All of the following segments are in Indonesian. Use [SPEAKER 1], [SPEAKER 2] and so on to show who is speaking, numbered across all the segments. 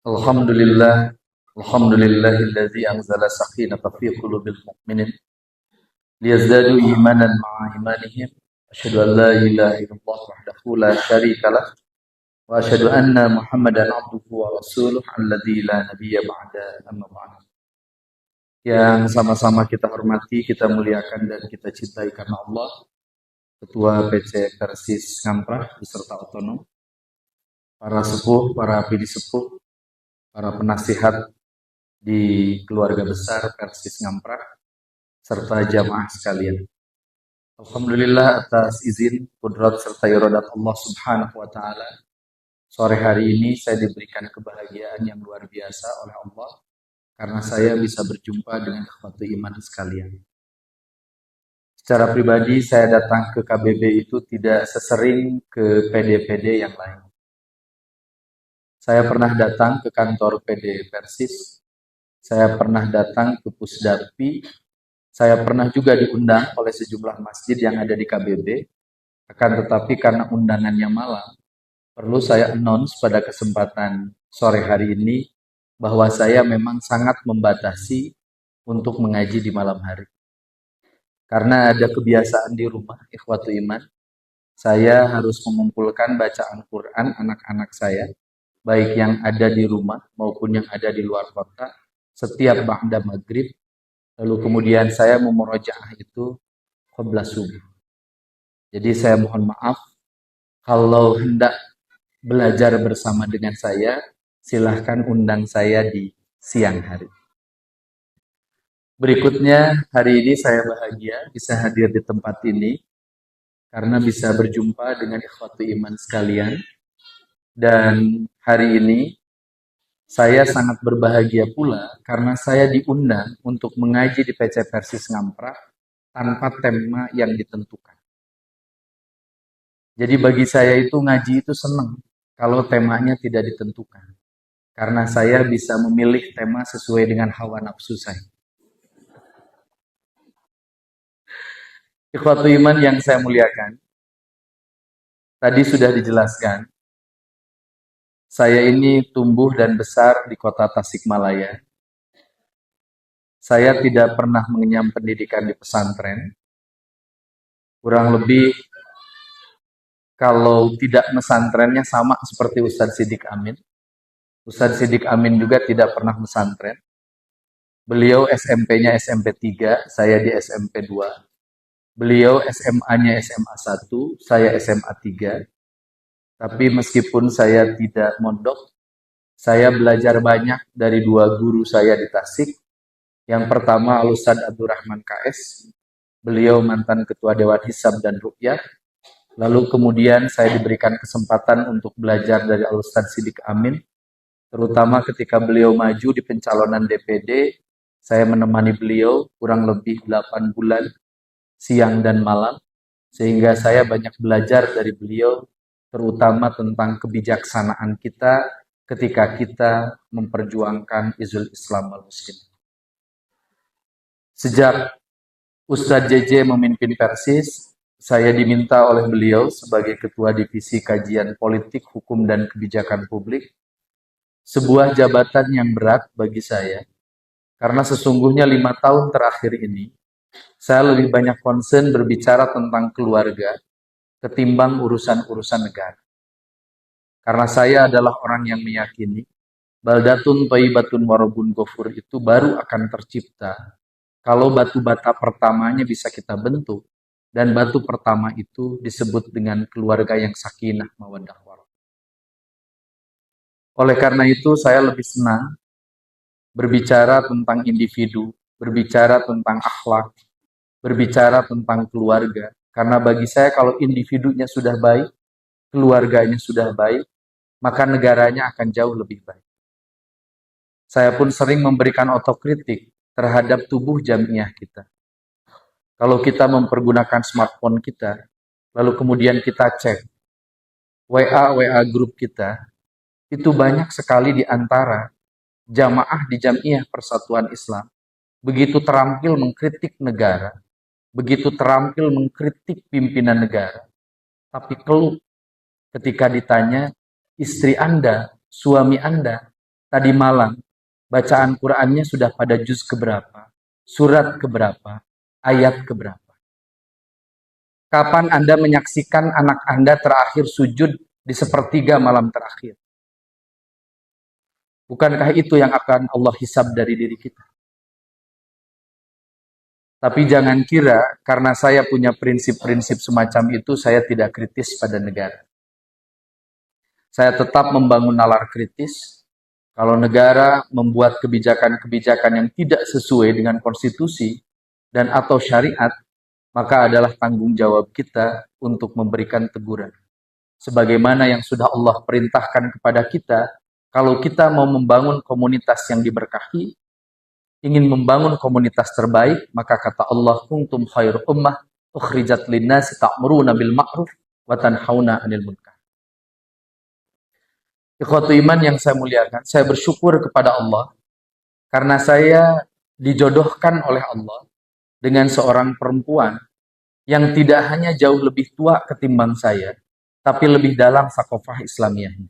[SPEAKER 1] Alhamdulillah, alhamdulillahilladzi anzala sakinata fi qulubil mu'minin liyazdadu imanan ma'a imanihim. Asyhadu an la ilaha illallah wahdahu la syarika lah wa asyhadu anna Muhammadan abduhu wa rasuluh alladzi la nabiyya ba'da amma ba'd. Yang sama-sama kita hormati, kita muliakan dan kita cintai karena Allah, Ketua PC Persis Ngamprah beserta otonom, para sepuh, para bini sepuh, para penasihat di keluarga besar Persis Ngamprah, serta jamaah sekalian. Alhamdulillah atas izin, kudrat serta iradat Allah Subhanahu wa taala. Sore hari ini saya diberikan kebahagiaan yang luar biasa oleh Allah karena saya bisa berjumpa dengan ikhwatul iman sekalian. Secara pribadi saya datang ke KBB itu tidak sesering ke PD-PD yang lain. Saya pernah datang ke kantor PD Persis, saya pernah datang ke Pusdappi, saya pernah juga diundang oleh sejumlah masjid yang ada di KBB, akan tetapi karena undangannya malam, perlu saya announce pada kesempatan sore hari ini bahwa saya memang sangat membatasi untuk mengaji di malam hari. Karena ada kebiasaan di rumah, ikhwatu iman, saya harus mengumpulkan bacaan Quran anak-anak saya, baik yang ada di rumah maupun yang ada di luar kota, setiap ba'da maghrib. Lalu kemudian saya memurojaah itu qabla subuh. Jadi saya mohon maaf kalau hendak belajar bersama dengan saya, silahkan undang saya di siang hari. Berikutnya, hari ini saya bahagia bisa hadir di tempat ini karena bisa berjumpa dengan ikhwatu iman sekalian. Dan hari ini saya sangat berbahagia pula karena saya diundang untuk mengaji di PC Persis Ngamprah tanpa tema yang ditentukan. Jadi bagi saya itu ngaji itu senang kalau temanya tidak ditentukan. Karena saya bisa memilih tema sesuai dengan hawa nafsu saya. Ikhwatu iman yang saya muliakan, tadi sudah dijelaskan, saya ini tumbuh dan besar di kota Tasikmalaya. Saya tidak pernah mengenyam pendidikan di pesantren. Kurang lebih kalau tidak pesantrennya sama seperti Ustadz Siddiq Amin. Ustadz Siddiq Amin juga tidak pernah pesantren. Beliau SMP-nya SMP 3, saya di SMP 2. Beliau SMA-nya SMA 1, saya SMA 3. Tapi meskipun saya tidak mondok, saya belajar banyak dari dua guru saya di Tasik. Yang pertama Al-Ustadz Abdurrahman KS, beliau mantan Ketua Dewan Hisab dan Ruqyah. Lalu kemudian saya diberikan kesempatan untuk belajar dari Al-Ustadz Siddiq Amin, terutama ketika beliau maju di pencalonan DPD, saya menemani beliau kurang lebih 8 bulan, siang dan malam, sehingga saya banyak belajar dari beliau, terutama tentang kebijaksanaan kita ketika kita memperjuangkan izul Islam wal Muslim. Sejak Ustadz JJ memimpin Persis, saya diminta oleh beliau sebagai Ketua Divisi Kajian Politik, Hukum, dan Kebijakan Publik, sebuah jabatan yang berat bagi saya, karena sesungguhnya 5 tahun terakhir ini, saya lebih banyak concern berbicara tentang keluarga ketimbang urusan-urusan negara. Karena saya adalah orang yang meyakini baldatun thayyibatun warabun ghafur itu baru akan tercipta kalau batu bata pertamanya bisa kita bentuk, dan batu pertama itu disebut dengan keluarga yang sakinah mawaddah warahmah. Oleh karena itu saya lebih senang berbicara tentang individu, berbicara tentang akhlak, berbicara tentang keluarga. Karena bagi saya kalau individunya sudah baik, keluarganya sudah baik, maka negaranya akan jauh lebih baik. Saya pun sering memberikan otokritik terhadap tubuh jamiah kita. Kalau kita mempergunakan smartphone kita, lalu kemudian kita cek WA grup kita, itu banyak sekali di antara jamaah di Jamiah Persatuan Islam begitu terampil mengkritik negara, begitu terampil mengkritik pimpinan negara, tapi keluh ketika ditanya istri Anda, suami Anda, tadi malam bacaan Qur'annya sudah pada juz keberapa, surat keberapa, ayat keberapa. Kapan Anda menyaksikan anak Anda terakhir sujud di sepertiga malam terakhir? Bukankah itu yang akan Allah hisab dari diri kita? Tapi jangan kira karena saya punya prinsip-prinsip semacam itu, saya tidak kritis pada negara. Saya tetap membangun nalar kritis. Kalau negara membuat kebijakan-kebijakan yang tidak sesuai dengan konstitusi dan atau syariat, maka adalah tanggung jawab kita untuk memberikan teguran. Sebagaimana yang sudah Allah perintahkan kepada kita, kalau kita mau membangun komunitas yang diberkahi, ingin membangun komunitas terbaik, maka kata Allah, kuntum khairu ummah ukhrijat linnasi ta'muruna bil ma'ruf wa tanhauna 'anil munkar. Ikhwatu iman yang saya muliakan, saya bersyukur kepada Allah karena saya dijodohkan oleh Allah dengan seorang perempuan yang tidak hanya jauh lebih tua ketimbang saya, tapi lebih dalam sakofah Islamiyahnya.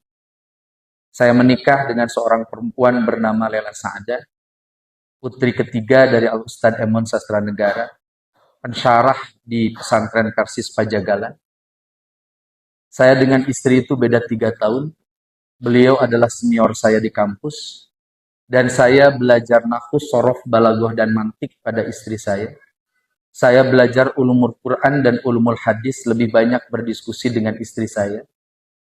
[SPEAKER 1] Saya menikah dengan seorang perempuan bernama Lela Sa'adah, putri ketiga dari Al-Ustadz Emon Sastra Negara, pensyarah di pesantren Persis Pajagalan. Saya dengan istri itu beda 3 tahun. Beliau adalah senior saya di kampus, dan saya belajar nahwu, sorof, balaghah, dan mantik pada istri saya. Saya belajar ulumul Quran dan ulumul hadis, lebih banyak berdiskusi dengan istri saya.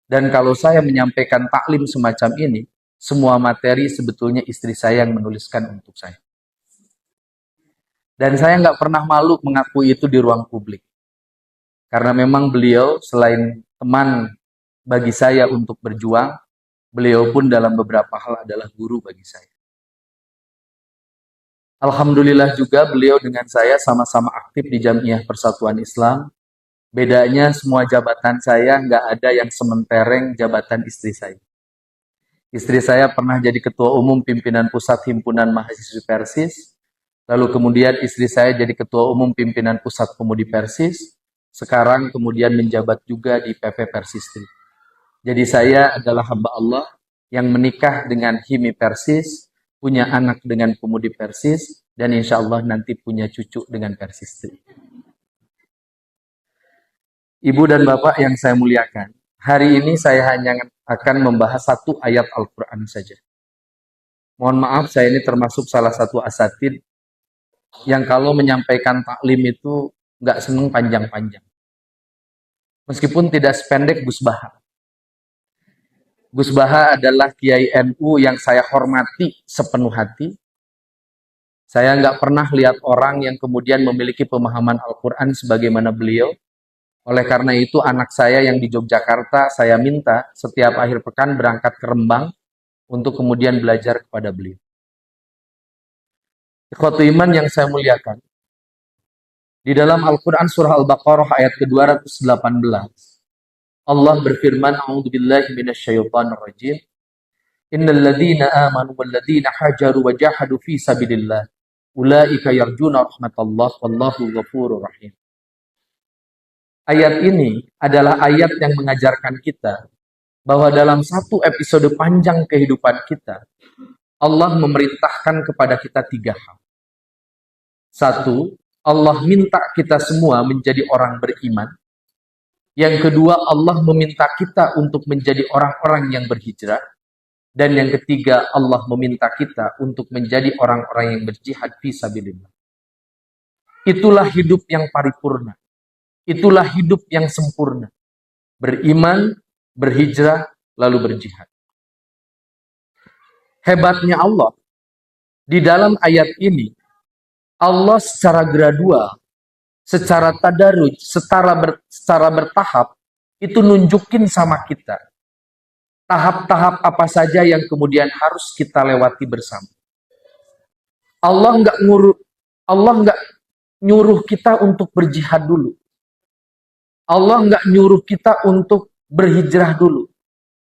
[SPEAKER 1] Dan kalau saya menyampaikan taklim semacam ini, semua materi sebetulnya istri saya yang menuliskan untuk saya. Dan saya nggak pernah malu mengakui itu di ruang publik. Karena memang beliau selain teman bagi saya untuk berjuang, beliau pun dalam beberapa hal adalah guru bagi saya. Alhamdulillah juga beliau dengan saya sama-sama aktif di Jamiah Persatuan Islam. Bedanya semua jabatan saya nggak ada yang sementereng jabatan istri saya. Istri saya pernah jadi ketua umum pimpinan pusat himpunan mahasiswa Persis. Lalu kemudian istri saya jadi ketua umum pimpinan pusat pemudi Persis. Sekarang kemudian menjabat juga di PP Persistri. Jadi saya adalah hamba Allah yang menikah dengan Himi Persis, punya anak dengan pemudi Persis, dan insya Allah nanti punya cucu dengan Persistri. Ibu dan Bapak yang saya muliakan, hari ini saya hanya akan membahas satu ayat Al-Quran saja. Mohon maaf, saya ini termasuk salah satu asatid yang kalau menyampaikan taklim itu nggak seneng panjang-panjang. Meskipun tidak sependek Gus Baha. Gus Baha adalah Kiai NU yang saya hormati sepenuh hati. Saya nggak pernah lihat orang yang kemudian memiliki pemahaman Al-Quran sebagaimana beliau. Oleh karena itu, anak saya yang di Yogyakarta, saya minta setiap akhir pekan berangkat ke Rembang untuk kemudian belajar kepada beliau. Ikhwatu iman yang saya muliakan, di dalam Al-Quran surah Al-Baqarah ayat ke-218, Allah berfirman, A'udzubillahi minasyaitonir rajim. Innal ladzina amanu wal ladzina hajaru wa jahadu fi sabilillah ulaika yarjuna rahmatallah wallahu ghafurur rahim. Ayat ini adalah ayat yang mengajarkan kita bahwa dalam satu episode panjang kehidupan kita, Allah memerintahkan kepada kita 3 hal. 1, Allah minta kita semua menjadi orang beriman. Yang kedua, Allah meminta kita untuk menjadi orang-orang yang berhijrah. Dan yang ketiga, Allah meminta kita untuk menjadi orang-orang yang berjihad fi sabilillah. Itulah hidup yang paripurna. Itulah hidup yang sempurna. Beriman, berhijrah, lalu berjihad. Hebatnya Allah, di dalam ayat ini, Allah secara gradual, secara tadarruj, secara bertahap, itu nunjukin sama kita tahap-tahap apa saja yang kemudian harus kita lewati bersama. Allah nggak nyuruh kita untuk berjihad dulu. Allah nggak nyuruh kita untuk berhijrah dulu.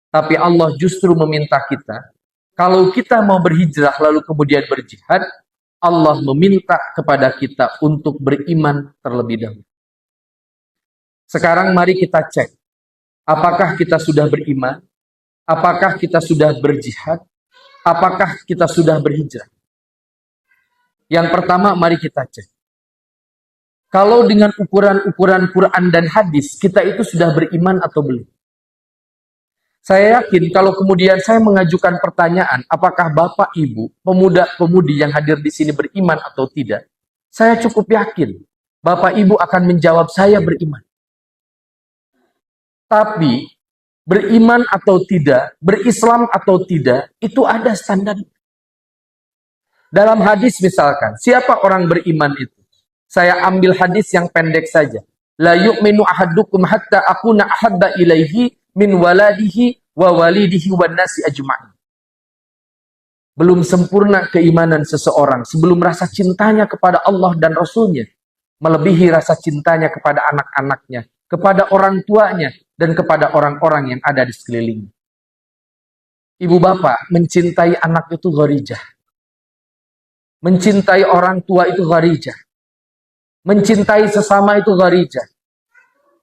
[SPEAKER 1] Tapi Allah justru meminta kita, kalau kita mau berhijrah lalu kemudian berjihad, Allah meminta kepada kita untuk beriman terlebih dahulu. Sekarang mari kita cek, apakah kita sudah beriman? Apakah kita sudah berjihad? apakah kita sudah berhijrah? Yang pertama, mari kita cek. Kalau dengan ukuran-ukuran Quran dan hadis, kita itu sudah beriman atau belum? Saya yakin kalau kemudian saya mengajukan pertanyaan, apakah Bapak, Ibu, pemuda-pemudi yang hadir di sini beriman atau tidak? Saya cukup yakin Bapak, Ibu akan menjawab saya beriman. Tapi beriman atau tidak, berislam atau tidak, itu ada standar. Dalam hadis misalkan, siapa orang beriman itu? Saya ambil hadis yang pendek saja. La yu'minu ahadukum hatta akuna ahabba ilaihi min waladihi wa walidihi wan nasi ajma'in. Belum sempurna keimanan seseorang sebelum rasa cintanya kepada Allah dan Rasulnya melebihi rasa cintanya kepada anak-anaknya, kepada orang tuanya, dan kepada orang-orang yang ada di sekelilingnya. Ibu bapak, mencintai anak itu gharijah. Mencintai orang tua itu gharijah. Mencintai sesama itu gharijah.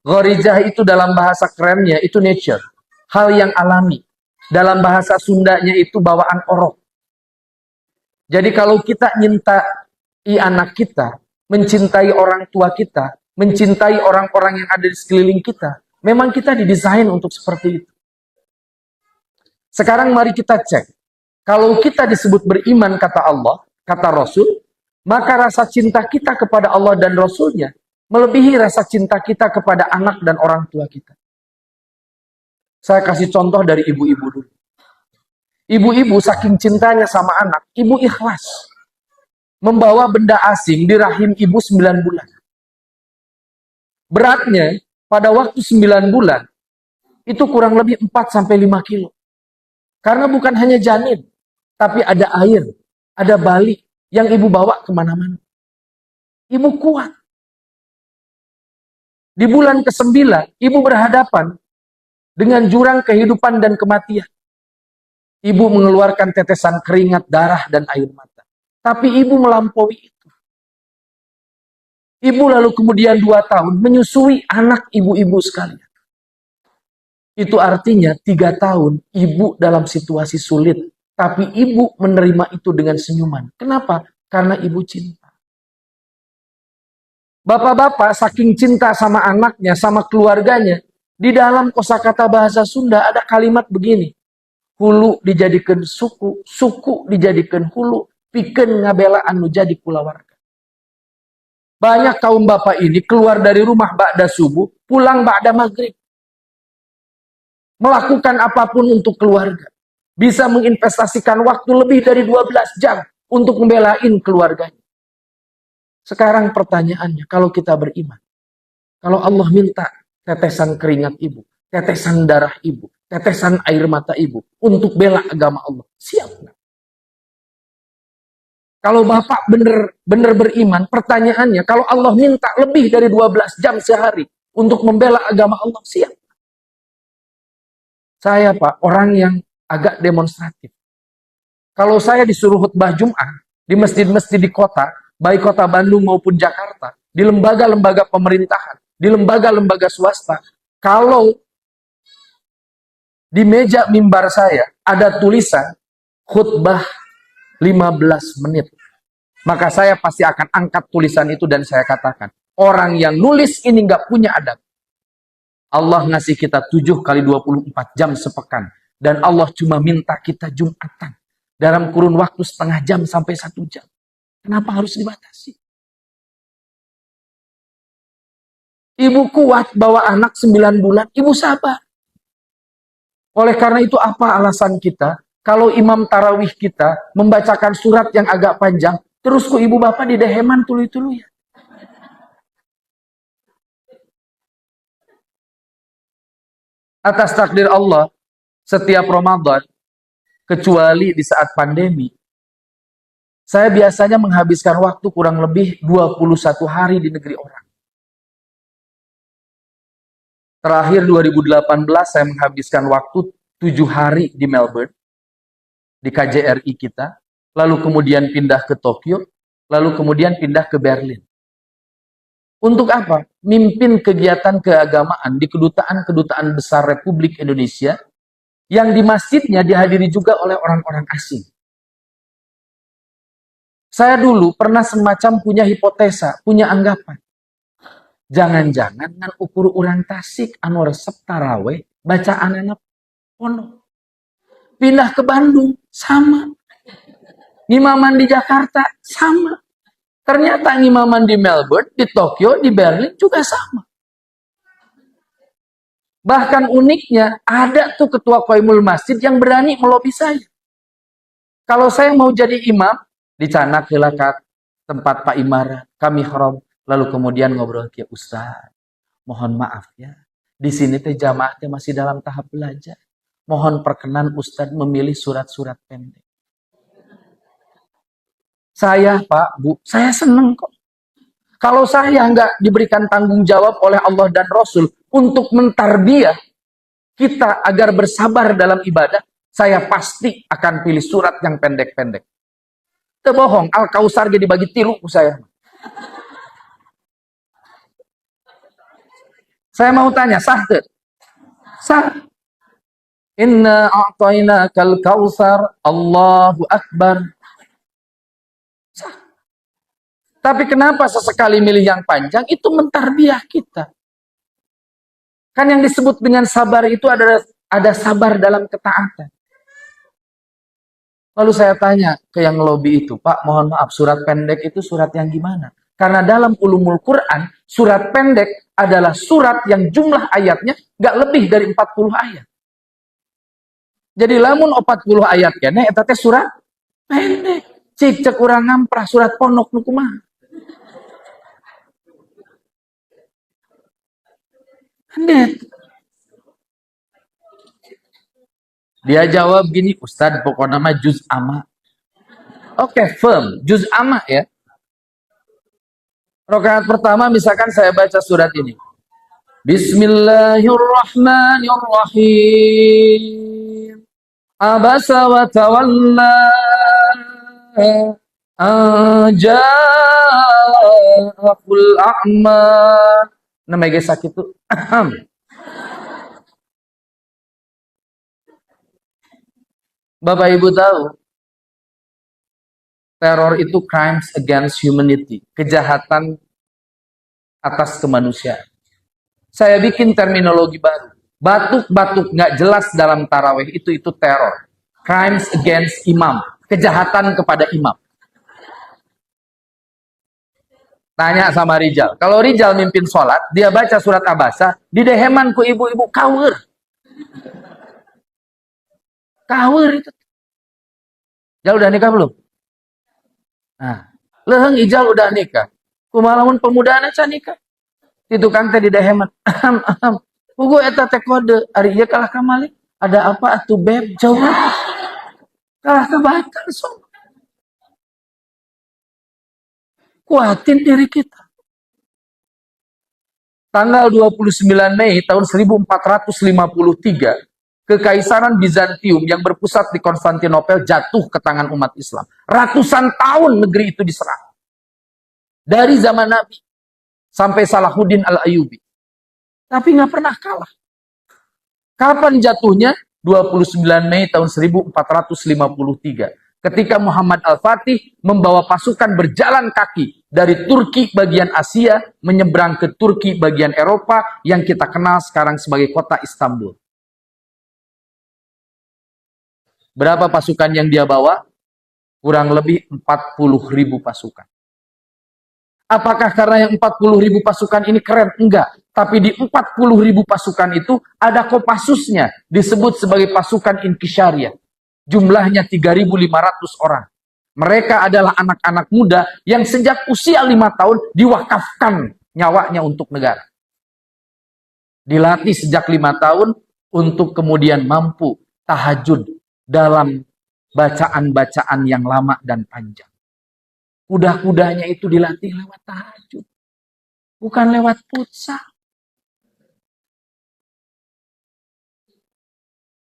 [SPEAKER 1] Gharijah itu dalam bahasa kerennya itu nature. Hal yang alami. Dalam bahasa Sundanya itu bawaan orok. Jadi kalau kita nyintai anak kita, mencintai orang tua kita, mencintai orang-orang yang ada di sekeliling kita, memang kita didesain untuk seperti itu. Sekarang mari kita cek. Kalau kita disebut beriman kata Allah, kata Rasul, maka rasa cinta kita kepada Allah dan Rasulnya melebihi rasa cinta kita kepada anak dan orang tua kita. Saya kasih contoh dari ibu-ibu dulu. Ibu-ibu saking cintanya sama anak, ibu ikhlas membawa benda asing di rahim ibu 9 bulan. Beratnya pada waktu 9 bulan itu kurang lebih 4-5 kilo. Karena bukan hanya janin, tapi ada air, ada balik yang ibu bawa kemana-mana. Ibu kuat. Di bulan ke-9, ibu berhadapan dengan jurang kehidupan dan kematian. Ibu mengeluarkan tetesan keringat, darah, dan air mata. Tapi ibu melampaui itu. Ibu lalu kemudian 2 tahun menyusui anak ibu-ibu sekalian. Itu artinya 3 tahun ibu dalam situasi sulit. Tapi ibu menerima itu dengan senyuman. Kenapa? Karena ibu cinta. Bapak-bapak saking cinta sama anaknya, sama keluarganya. Di dalam kosakata bahasa Sunda ada kalimat begini. Hulu dijadikan suku, suku dijadikan hulu, pikeun ngabela anu jadi kulawarga. Banyak kaum bapak ini keluar dari rumah ba'da subuh, pulang ba'da maghrib. Melakukan apapun untuk keluarga. Bisa menginvestasikan waktu lebih dari 12 jam untuk membelain keluarganya. Sekarang pertanyaannya, kalau kita beriman, kalau Allah minta tetesan keringat ibu, tetesan darah ibu, tetesan air mata ibu untuk bela agama Allah, siap nggak? Kalau bapak benar beriman, pertanyaannya, kalau Allah minta lebih dari 12 jam sehari untuk membela agama Allah, siap? Saya Pak, orang yang agak demonstratif. Kalau saya disuruh khutbah Jum'ah di masjid-masjid di kota, baik kota Bandung maupun Jakarta, di lembaga-lembaga pemerintahan, di lembaga-lembaga swasta, kalau di meja mimbar saya ada tulisan khutbah 15 menit, maka saya pasti akan angkat tulisan itu dan saya katakan, orang yang nulis ini nggak punya adab. Allah ngasih kita 7 kali 24 jam sepekan. Dan Allah cuma minta kita Jumatan. Dalam kurun waktu setengah jam sampai 1 jam. Kenapa harus dibatasi? Ibu kuat bawa anak 9 bulan. Ibu sabar. Oleh karena itu apa alasan kita? Kalau imam tarawih kita membacakan surat yang agak panjang. Terus ku ibu bapak di deheman tulu-tulu ya. Atas takdir Allah. Setiap Ramadan, kecuali di saat pandemi, saya biasanya menghabiskan waktu kurang lebih 21 hari di negeri orang. Terakhir 2018 saya menghabiskan waktu 7 hari di Melbourne, di KJRI kita, lalu kemudian pindah ke Tokyo, lalu kemudian pindah ke Berlin. Untuk apa? Mimpin kegiatan keagamaan di kedutaan-kedutaan besar Republik Indonesia Yang di masjidnya dihadiri juga oleh orang-orang asing. Saya dulu pernah semacam punya hipotesa, punya anggapan. Jangan-jangan ngan ukur urang Tasik anu resep taraweh bacaan anak pondok. Pindah ke Bandung sama. Ngimaman di Jakarta sama. Ternyata ngimaman di Melbourne, di Tokyo, di Berlin juga sama. Bahkan uniknya ada tuh ketua Qaimul Masjid yang berani melobi saya. Kalau saya mau jadi imam, dicanak hilakat tempat Pak Imara, kami haram. Lalu kemudian ngobrol ke Ustaz. Mohon maaf ya, di sini teh jamaahnya masih dalam tahap belajar. Mohon perkenan Ustadz memilih surat-surat pendek. Saya Pak, Bu, saya seneng kok. Kalau saya nggak diberikan tanggung jawab oleh Allah dan Rasul untuk mentarbiyah kita agar bersabar dalam ibadah, saya pasti akan pilih surat yang pendek-pendek. Itu bohong, Al-Kausar jadi bagi tilu saya. Saya mau tanya, sah ke? Sah. Inna a'tainakal kausar, Allahu Akbar. Sah. Tapi kenapa sesekali milih yang panjang? Itu mentarbiyah kita. Kan yang disebut dengan sabar itu ada sabar dalam ketaatan. Lalu saya tanya ke yang lobby itu, Pak, mohon maaf, surat pendek itu surat yang gimana? Karena dalam ulumul Quran, surat pendek adalah surat yang jumlah ayatnya gak lebih dari 40 ayat. Jadi lamun 40 ayat kene eta teh surat pendek. Cik cek urang ngamprah surat pondok nu kumaha. Hendet. Dia jawab gini, Ustadz pokoknya mah juz amma. Oke, firm, juz amma ya. Rakaat pertama misalkan saya baca surat ini. Bismillahirrahmanirrahim. Abasa wa tawalla anja'akul a'ma. Namanya sakit itu. Bapak Ibu tahu, teror itu crimes against humanity, kejahatan atas kemanusiaan. Saya bikin terminologi baru. Batuk-batuk nggak jelas dalam taraweh itu teror. Crimes against imam, kejahatan kepada imam. Tanya sama Rijal. Kalau Rijal mimpin sholat, dia baca surat Abasa, dideheman ku ibu-ibu kawur. Kawur itu. Ijal udah nikah belum? Nah, leheng Ijal udah nikah. Kumalamun pemuda anak nikah. Itu kan teh dideheman. Pugu eta teh kode. Ari ieu kalah ka Malik. Ada apa atuh beb? Jawab. Kalah ka batal sok. Kuatin diri kita. Tanggal 29 Mei tahun 1453, Kekaisaran Bizantium yang berpusat di Konstantinopel jatuh ke tangan umat Islam. Ratusan tahun negeri itu diserang. Dari zaman Nabi sampai Salahuddin Al-Ayyubi. Tapi nggak pernah kalah. Kapan jatuhnya? 29 Mei tahun 1453. Ketika Muhammad Al-Fatih membawa pasukan berjalan kaki dari Turki bagian Asia menyeberang ke Turki bagian Eropa yang kita kenal sekarang sebagai kota Istanbul. Berapa pasukan yang dia bawa? Kurang lebih 40.000 pasukan. Apakah karena yang 40.000 pasukan ini keren? Enggak. Tapi di 40.000 pasukan itu ada Kopassusnya, disebut sebagai pasukan Inkisyariah. Jumlahnya 3.500 orang. Mereka adalah anak-anak muda yang sejak usia 5 tahun diwakafkan nyawanya untuk negara. Dilatih sejak 5 tahun untuk kemudian mampu tahajud dalam bacaan-bacaan yang lama dan panjang. Kuda-kudanya itu dilatih lewat tahajud. Bukan lewat futsal.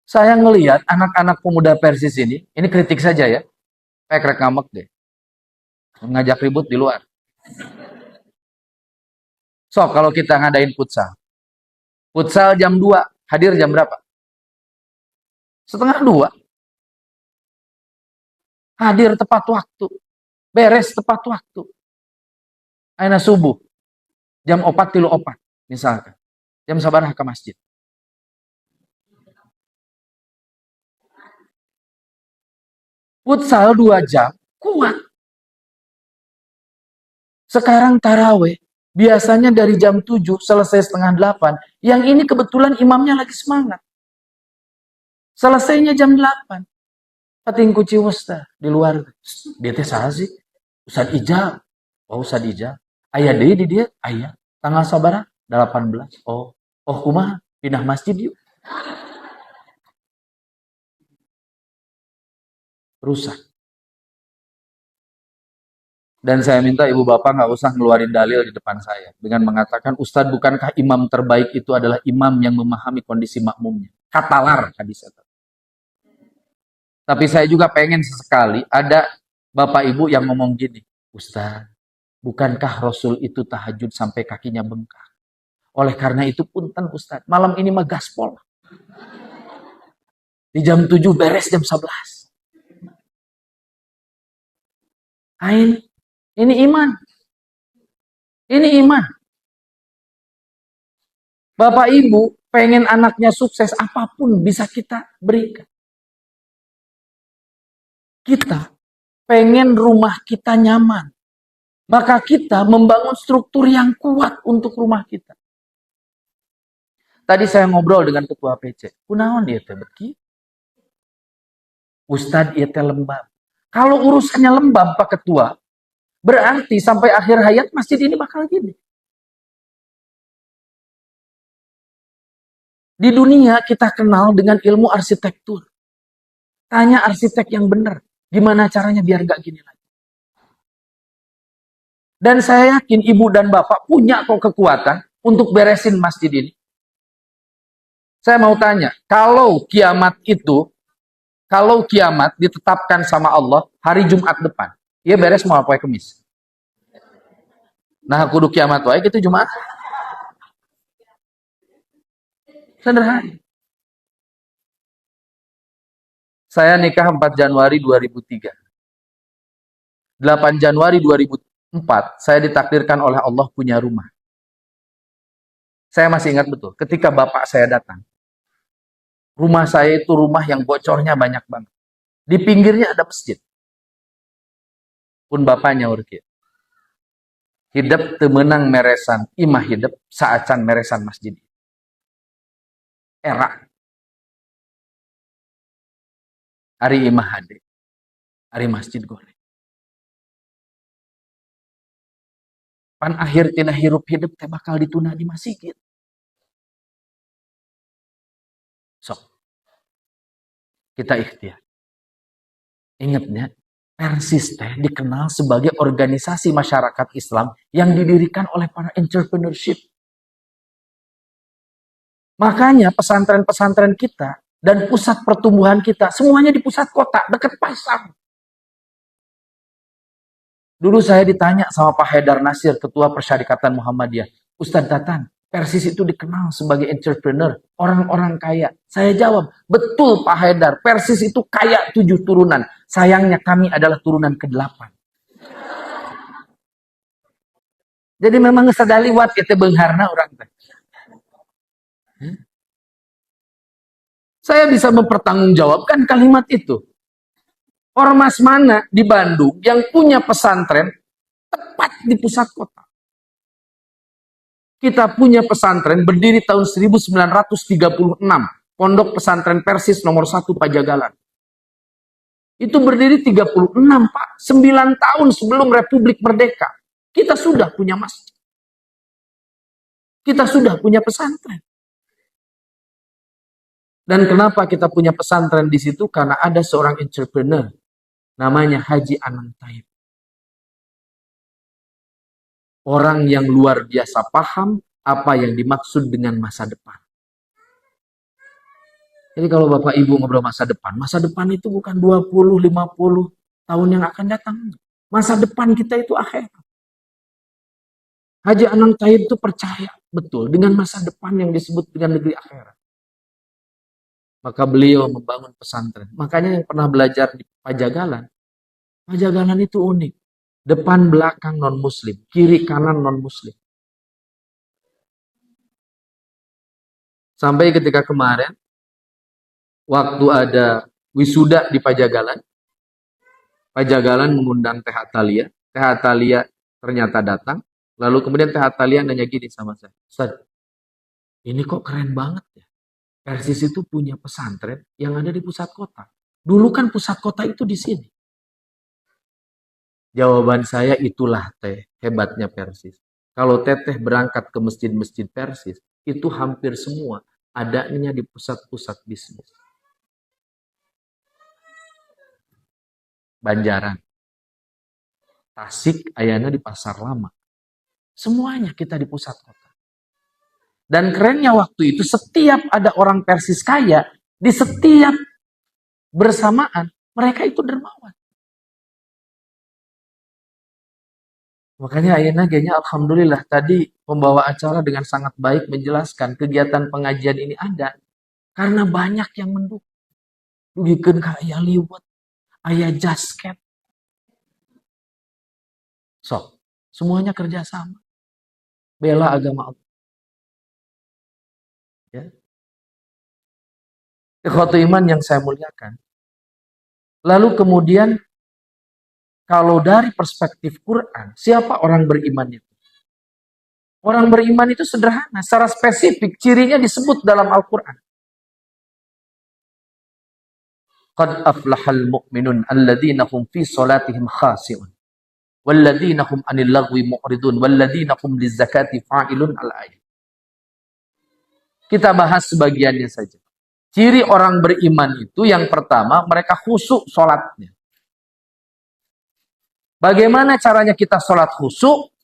[SPEAKER 1] Saya ngelihat anak-anak pemuda Persis ini kritik saja ya. Rek ngambek deh. Ngajak ribut di luar. So, kalau kita ngadain futsal. Futsal jam 2, hadir jam berapa? 1:30. Hadir tepat waktu. Beres tepat waktu. Aina subuh. Jam 4:04 misalkan. Jam sabaraha ke masjid. Futsal 2 jam, kuat. Sekarang taraweh, biasanya dari jam 7 selesai 7:30. Yang ini kebetulan imamnya lagi semangat. Selesainya jam 8. Pating kuci Ustaz di luar. Dia teh saha sih? Ustaz Ijal. Oh, Ustaz Ijal. Aya deui di dia? Aya. Tanggal sabaraha? 18. Oh. Oh, kumaha? Pindah masjid yuk. Rusak. Dan saya minta ibu bapak nggak usah ngeluarin dalil di depan saya. Dengan mengatakan, Ustadz, bukankah imam terbaik itu adalah imam yang memahami kondisi makmumnya? Katalar hadis itu. Tapi saya juga pengen sesekali ada bapak ibu yang ngomong gini, Ustadz, bukankah Rasul itu tahajud sampai kakinya bengkak? Oleh karena itu punten Ustadz, malam ini mah gaspol. Di jam 7 beres jam 11. Ini iman. Ini iman. Bapak ibu pengen anaknya sukses, apapun bisa kita berikan. Kita pengen rumah kita nyaman. Maka kita membangun struktur yang kuat untuk rumah kita. Tadi saya ngobrol dengan ketua PC. Kunaon dia teh beki? Ustadz ieu teh lembab. Kalau urusannya lembab Pak Ketua, berarti sampai akhir hayat masjid ini bakal gini. Di dunia kita kenal dengan ilmu arsitektur. Tanya arsitek yang benar. Gimana caranya biar gak gini lagi. Dan saya yakin ibu dan bapak punya kok kekuatan untuk beresin masjid ini. Saya mau tanya, kalau kiamat ditetapkan sama Allah hari Jumat depan, ya beres mau apa Kemis. Nah, kudu kiamat wae gitu Jumat. Sederhana. Saya nikah 4 Januari 2003. 8 Januari 2004, saya ditakdirkan oleh Allah punya rumah. Saya masih ingat betul, ketika bapak saya datang. Rumah saya itu rumah yang bocornya banyak banget. Di pinggirnya ada masjid. Pun bapaknya urkit. Hidup temenang meresan, imah hidup saacan meresan masjid. Era. Ari imah hade. Ari masjid goreng. Pan akhir tina hirup hidup teh bakal dituna di masjid. Sok. Kita ikhtiar. Ingatnya, Persis teh dikenal sebagai organisasi masyarakat Islam yang didirikan oleh para entrepreneurship. Makanya pesantren-pesantren kita dan pusat pertumbuhan kita semuanya di pusat kota, dekat pasar. Dulu saya ditanya sama Pak Haidar Nasir, Ketua Persyarikatan Muhammadiyah, Ustadz Tatan, Persis itu dikenal sebagai entrepreneur, orang-orang kaya. Saya jawab, betul Pak Haidar, Persis itu kaya 7 turunan. Sayangnya kami adalah turunan ke-8. Jadi memang ngesadaliwat kita bengharna orang teh. Saya bisa mempertanggungjawabkan kalimat itu. Ormas mana di Bandung yang punya pesantren tepat di pusat kota? Kita punya pesantren berdiri tahun 1936. Pondok Pesantren Persis nomor 1 Pajagalan. Itu berdiri 36, Pak. 9 tahun sebelum Republik Merdeka. Kita sudah punya masjid. Kita sudah punya pesantren. Dan kenapa kita punya pesantren di situ? Karena ada seorang entrepreneur. Namanya Haji Anang Taib. Orang yang luar biasa paham apa yang dimaksud dengan masa depan. Jadi kalau Bapak Ibu ngobrol masa depan itu bukan 20, 50 tahun yang akan datang. Masa depan kita itu akhirat. Haji Anang Taib itu percaya betul dengan masa depan yang disebut dengan negeri akhirat. Maka beliau membangun pesantren. Makanya yang pernah belajar di Pajagalan, Pajagalan itu unik. Depan belakang non-muslim, kiri kanan non-muslim. Sampai ketika kemarin, waktu ada wisuda di Pajagalan, Pajagalan mengundang Teh Atalia. Teh Atalia ternyata datang. Lalu kemudian Teh Atalia nanya gini sama saya, Ustaz, ini kok keren banget ya. Persis itu punya pesantren yang ada di pusat kota. Dulu kan pusat kota itu di sini. Jawaban saya, itulah Teh, hebatnya Persis. Kalau Teteh berangkat ke masjid-masjid Persis, itu hampir semua adanya di pusat-pusat bisnis. Banjaran, Tasik, ayana di Pasar Lama. Semuanya kita di pusat kota. Dan kerennya waktu itu, setiap ada orang Persis kaya, di setiap bersamaan, mereka itu dermawan. Makanya ayeuna genya alhamdulillah tadi pembawa acara dengan sangat baik menjelaskan kegiatan pengajian ini ada karena banyak yang mendukung. Dugikeun ka aya liwet, aya jasket. Sok, semuanya kerjasama. Bela agama Allah. Ya. Ikhwatu iman yang saya muliakan. Lalu kemudian kalau dari perspektif Quran, siapa orang beriman itu? Orang beriman itu sederhana, secara spesifik cirinya disebut dalam Al-Quran. Qad aflahal mu'minun alladzina hum fi salatihim khashi'un walladzina hum 'anil lagwi mu'ridun walladzina hum lizakati fa'ilun al-ayat. Kita bahas sebagiannya saja. Ciri orang beriman itu yang pertama, mereka khusyuk salatnya. Bagaimana caranya kita sholat khusyuk?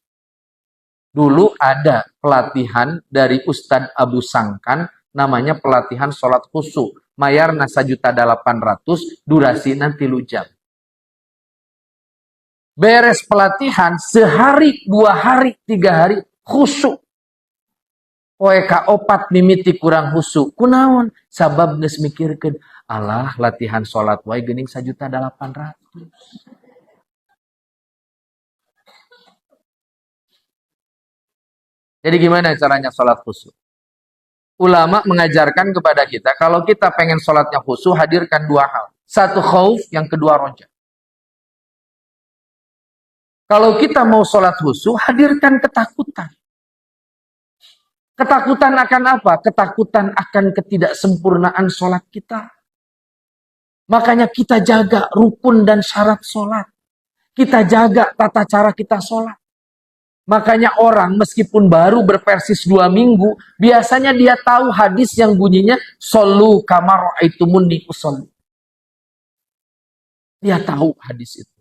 [SPEAKER 1] Dulu ada pelatihan dari Ustadz Abu Sangkan, namanya pelatihan sholat khusyuk. Mayar nasa juta 800, durasi nanti 3 jam. Beres pelatihan, sehari, 2 hari, 3 hari, khusyuk. Poe ka-4 mimiti kurang khusyuk. Kunaon? Sabab geus mikirkeun, alah latihan sholat wae geuning 1.800.000. Jadi gimana caranya sholat khusyuk? Ulama mengajarkan kepada kita, kalau kita pengen sholatnya khusyuk, hadirkan 2 hal. 1 khauf, yang kedua roja. Kalau kita mau sholat khusyuk, hadirkan ketakutan. Ketakutan akan apa? Ketakutan akan ketidaksempurnaan sholat kita. Makanya kita jaga rukun dan syarat sholat. Kita jaga tata cara kita sholat. Makanya orang meskipun baru berpersis 2 minggu, biasanya dia tahu hadis yang bunyinya Shollu kama ra'aitumuni usolli. Dia tahu hadis itu.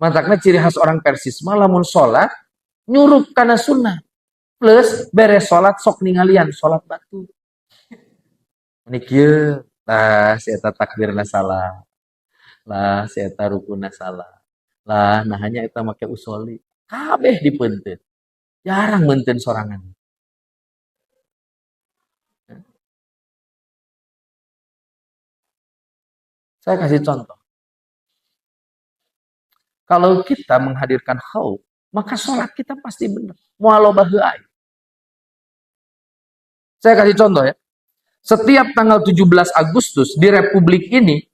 [SPEAKER 1] Makanya ciri khas orang persis lamun sholat, nyuruh karena sunnah. Plus beres sholat sok ningalian sholat batu. Menikir, lah saya takbirna salah. Lah saya rukuna salah. Lah nah hanya kita make usolli. Kabeh dipeunteun. Jarang meunteun sorangan. Saya kasih contoh. Kalau kita menghadirkan khauf, maka sholat kita pasti benar. Mu'alobah heuai. Saya kasih contoh ya. Setiap tanggal 17 Agustus di Republik ini,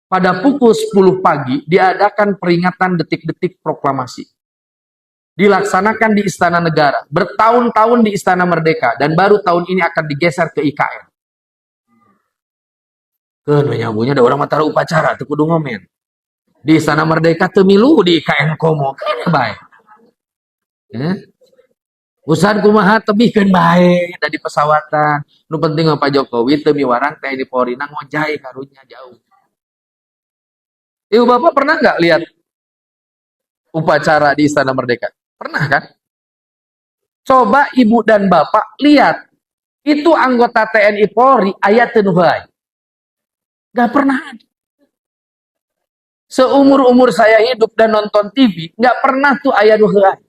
[SPEAKER 1] pada pukul 10 pagi diadakan peringatan detik-detik proklamasi. Dilaksanakan di Istana Negara. Bertahun-tahun di Istana Merdeka. Dan baru tahun ini akan digeser ke IKN. Keun nyabunya ada orang matara upacara, teu kudu ngomen. Di Istana Merdeka teu milu di IKN komo. Kene bae. Usaha kumaha tebihkeun bae da di pesawatan. Nu penting mah Pak Jokowi teu miwarang teh di Polrina ngojay karunya jauh. Ibu Bapak pernah nggak lihat upacara di Istana Merdeka? Pernah kan? Coba Ibu dan Bapak lihat. Itu anggota TNI Polri aya teu nu heuai. Gak pernah ada. Seumur-umur saya hidup dan nonton TV, nggak pernah tuh aya nu heuai.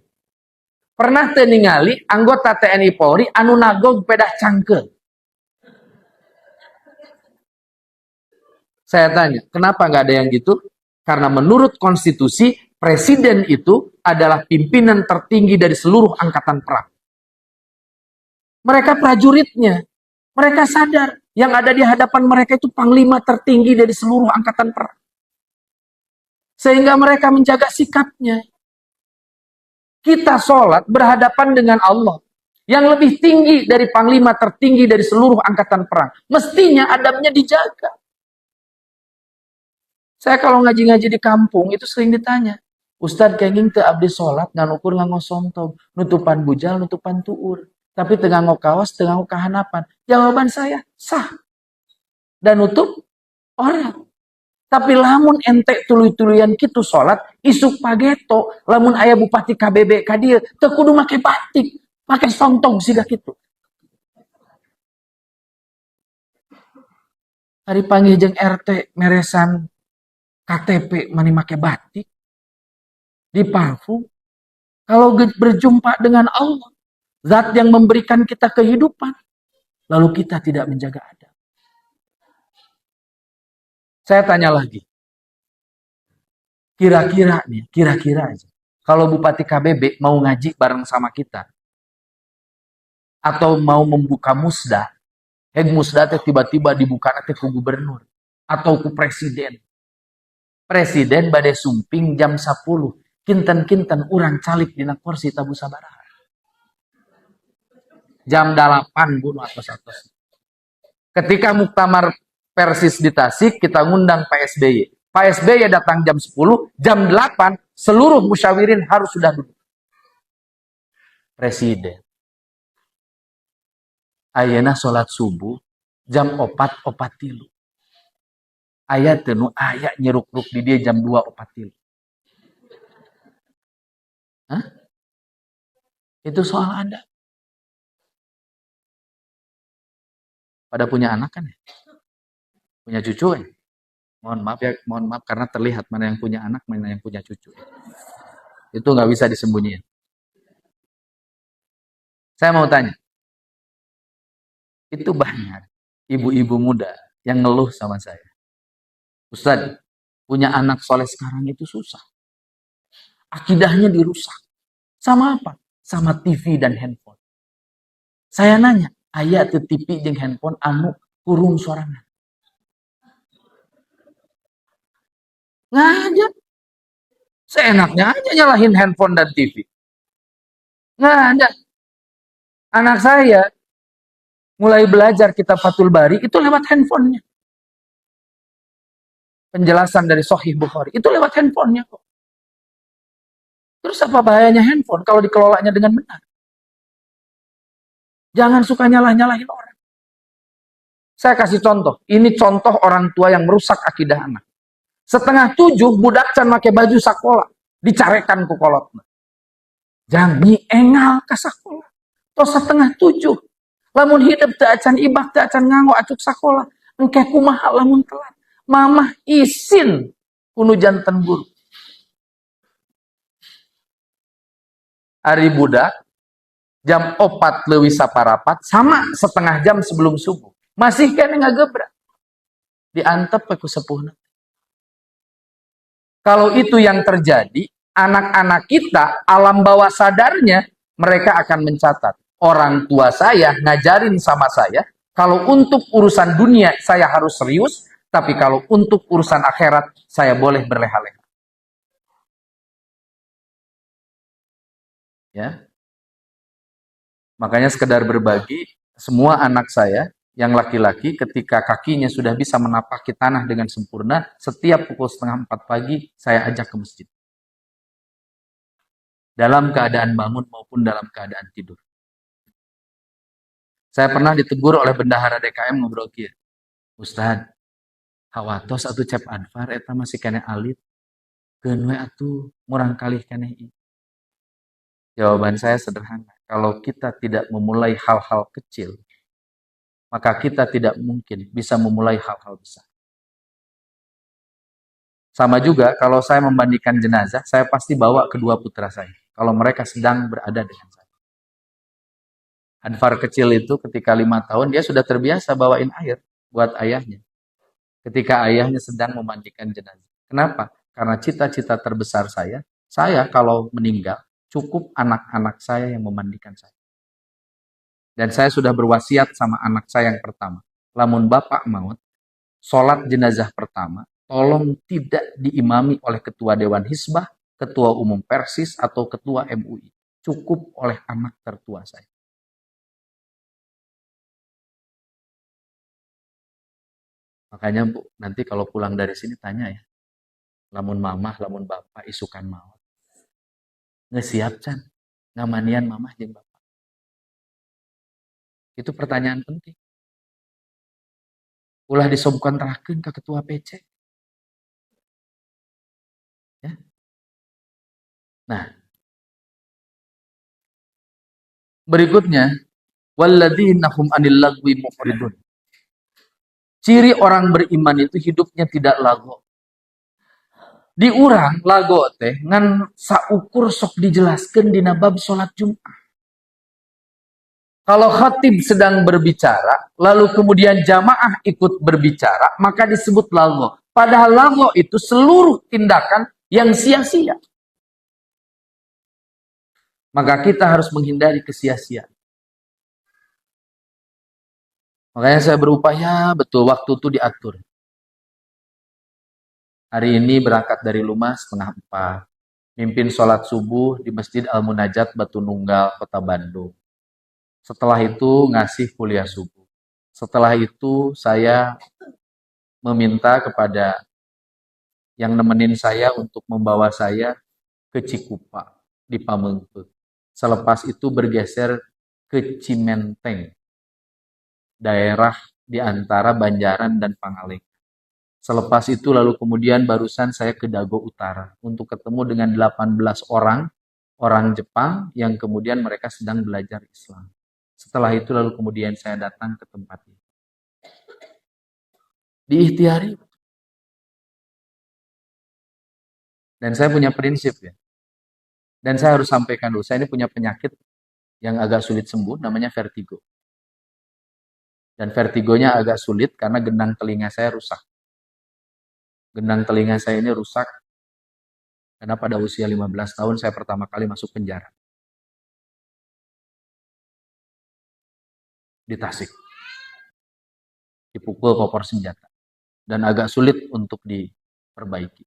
[SPEAKER 1] Pernah teu ningali anggota TNI Polri anu nagog pedah cangkeul. Saya tanya, kenapa nggak ada yang gitu? Karena menurut konstitusi, presiden itu adalah pimpinan tertinggi dari seluruh angkatan perang. Mereka prajuritnya. Mereka sadar yang ada di hadapan mereka itu panglima tertinggi dari seluruh angkatan perang. Sehingga mereka menjaga sikapnya. Kita sholat berhadapan dengan Allah yang lebih tinggi dari panglima tertinggi dari seluruh angkatan perang. Mestinya adabnya dijaga. Saya kalau ngaji-ngaji di kampung itu sering ditanya, Ustadz kenging teu abdi sholat ngan ukur ngangosomtog, nutupan bujal, nutupan tuur. Tapi tengah ngokawas, tengah ngokahanapan. Jawaban saya, sah. Dan nutup orang. Tapi lamun ente tuluy-tuluyan kitu sholat, isuk pageto, lamun ayah bupati KBB kadir, teu kudu make batik, make sontong siga kitu. Hari panggil jeung RT meresan KTP mani make batik di parfum. Kalau berjumpa dengan Allah, zat yang memberikan kita kehidupan, lalu kita tidak menjaga adab. Saya tanya lagi, kira-kira aja, kalau Bupati KBB mau ngaji bareng sama kita, atau mau membuka musda, musda tiba-tiba dibuka nanti ke gubernur, atau ke presiden. Presiden badai sumping jam 10, kinten-kinten urang calik dina kursi tabu sabaraha. Jam 8 bunuh atos-atos. Ketika muktamar Persis di Tasik, kita ngundang Pak SBY. Pak SBY datang jam 10, jam 8, seluruh musyawirin harus sudah duduk. Presiden. Ayeuna sholat subuh, jam 4:43. Aya teu aya nyeruk-ruk di dia jam 2:43. Hah? Itu soal Anda. Pada punya anak kan ya? Punya cucu ya? Mohon maaf karena terlihat mana yang punya anak, mana yang punya cucu. Itu nggak bisa disembunyiin. Saya mau tanya, itu banyak ibu-ibu muda yang ngeluh sama saya. Ustadz, punya anak soleh sekarang itu susah. Akidahnya dirusak. Sama apa? Sama TV dan handphone. Saya nanya, aya teu TV jeung handphone anu kurung sorangan? Nggak ada. Seenaknya aja nyalahin handphone dan TV. Nggak ada. Anak saya mulai belajar kitab Fathul Bari itu lewat handphonenya. Penjelasan dari Sahih Bukhari itu lewat handphonenya kok. Terus apa bahayanya handphone kalau dikelolanya dengan benar? Jangan suka nyalah-nyalahin orang. Saya kasih contoh. Ini contoh orang tua yang merusak akidah anak. 6:30 budak can make baju sakola, dicarekan ku kolotna. Jang engal ka sakola. Tos 6:30. Lamun hidup teu acan ibak, teu acan nganggo acuk sakola. Engke kumaha lamun telat? Mamah isin kuno janten guru. Ari budak jam 4 leuwih saparapat sama setengah jam sebelum subuh. Masih kene ngagebrak. Diantep ku sepuhna. Kalau itu yang terjadi, anak-anak kita alam bawah sadarnya mereka akan mencatat. Orang tua saya ngajarin sama saya, kalau untuk urusan dunia saya harus serius, tapi kalau untuk urusan akhirat saya boleh berleha-leha. Ya. Makanya sekedar berbagi, semua anak saya yang laki-laki ketika kakinya sudah bisa menapaki tanah dengan sempurna, setiap pukul 3:30 pagi saya ajak ke masjid. Dalam keadaan bangun maupun dalam keadaan tidur. Saya pernah ditegur oleh bendahara DKM ngobrol kieu. Ustad, hawatos atuh cep Anfar eta masih kene alit. Keun we atuh murang kalih keneh ieu. Jawaban saya sederhana. Kalau kita tidak memulai hal-hal kecil, maka kita tidak mungkin bisa memulai hal-hal besar. Sama juga kalau saya membandingkan jenazah, saya pasti bawa kedua putra saya. Kalau mereka sedang berada dengan saya. Anfar kecil itu ketika 5 tahun, dia sudah terbiasa bawain air buat ayahnya. ketika ayahnya sedang memandikan jenazah. Kenapa? Karena cita-cita terbesar saya kalau meninggal, cukup anak-anak saya yang memandikan saya. Dan saya sudah berwasiat sama anak saya yang pertama. Lamun bapak maut, sholat jenazah pertama, tolong tidak diimami oleh ketua Dewan Hizbah, ketua umum Persis, atau ketua MUI. Cukup oleh anak tertua saya. Makanya Bu, nanti kalau pulang dari sini tanya ya, lamun mamah, lamun bapak isukan maut. Ngesiap can, ngamanian mamah jeung bapak. Itu pertanyaan penting. Ulah disobkontrakeun ke ketua PC. Ya. Nah, berikutnya, walladzina hum 'anil lagwi mu'ridun. Ciri orang beriman itu hidupnya tidak lago. Di urang lago teh ngan saukur sok dijelaskeun dina bab salat Jumat. Kalau khatib sedang berbicara, lalu kemudian jamaah ikut berbicara, maka disebut lago. Padahal lago itu seluruh tindakan yang sia-sia. Maka kita harus menghindari kesia-siaan. Makanya saya berupaya betul waktu itu diatur. Hari ini berangkat dari rumah 3:30. Mimpin sholat subuh di Masjid Al-Munajat Batu Nunggal, Kota Bandung. Setelah itu ngasih kuliah subuh. Setelah itu saya meminta kepada yang nemenin saya untuk membawa saya ke Cikupa di Pamengpeuk. Selepas itu bergeser ke Cimenteng, daerah di antara Banjaran dan Pangalengan. Selepas itu lalu kemudian barusan saya ke Dago Utara untuk ketemu dengan 18 orang Jepang yang kemudian mereka sedang belajar Islam. Setelah itu lalu kemudian saya datang ke tempat ini. Diikhtiari. Dan saya punya prinsip ya. Dan saya harus sampaikan dulu, saya ini punya penyakit yang agak sulit sembuh, namanya vertigo. Dan vertigonya agak sulit karena gendang telinga saya rusak. Gendang telinga saya ini rusak karena pada usia 15 tahun saya pertama kali masuk penjara. Di Tasik. Dipukul popor senjata. Dan agak sulit untuk diperbaiki.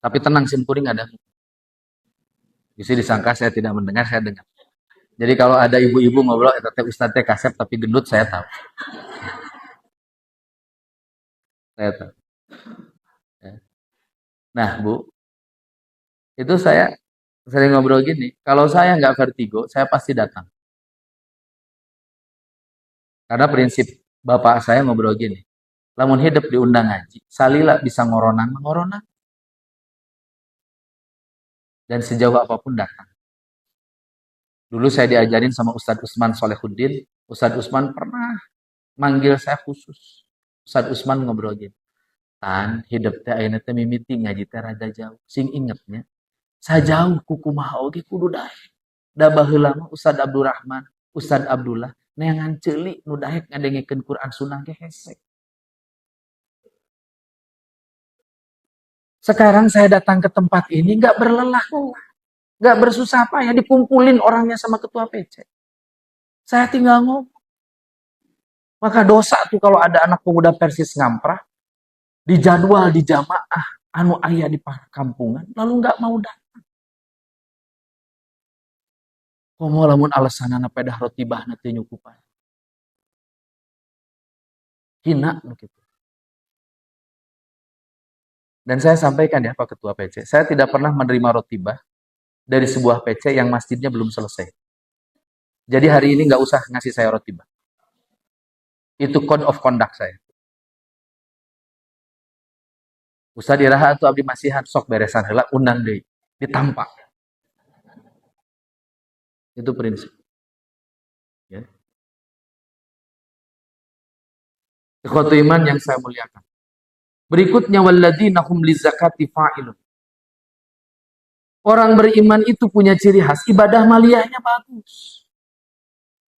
[SPEAKER 1] Tapi tenang, simpuring ada. Bisa disangka saya tidak mendengar, saya dengar. Jadi kalau ada ibu-ibu ngobrol, Ustadz teh kasep tapi gendut, saya tahu. Saya tahu. Nah, Bu, itu saya sering ngobrol gini, kalau saya nggak vertigo, saya pasti datang. Karena prinsip bapak saya ngobrol gini, lamun hidup diundang ngaji, salila bisa ngoronan. Dan sejauh apapun datang. Dulu saya diajarin sama Ustadz Usman Solehuddin, Ustadz Usman pernah manggil saya khusus. Ustadz Usman ngobrol gini, tan hidup teh ayeuna teh mimiti ngaji teh rada jauh. Sing ingetnya, sajauh kukumaha oge kudu daek. Da baheula mah Ustadz Abdurrahman, Ustadz Abdullah, neangan ceuli nu daek ngadengikeun Quran Sunnah ge hese. Sekarang saya datang ke tempat ini nggak berlelah-lelah, nggak bersusah payah, dikumpulin orangnya sama ketua PC. Saya tinggal ngomong. Maka dosa tuh kalau ada anak pemuda Persis ngamprah, dijadwal di jamaah, anu aya di kampungan, lalu nggak mau datang. Komo lamun alasanana pedah rotibah nanti nyukupan. Hina begitu. Dan saya sampaikan ya Pak Ketua PC, saya tidak pernah menerima rotibah dari sebuah PC yang masjidnya belum selesai. Jadi hari ini nggak usah ngasih saya rotibah. Itu code of conduct saya. Usah diraha atau abdi masihan sok beresan heula undang deui, ditampak. Itu prinsip. Ya. Ikhwatu iman yang saya muliakan. Berikutnya walladzina hum lizakati fa'ilun. Orang beriman itu punya ciri khas, ibadah maliyahnya bagus.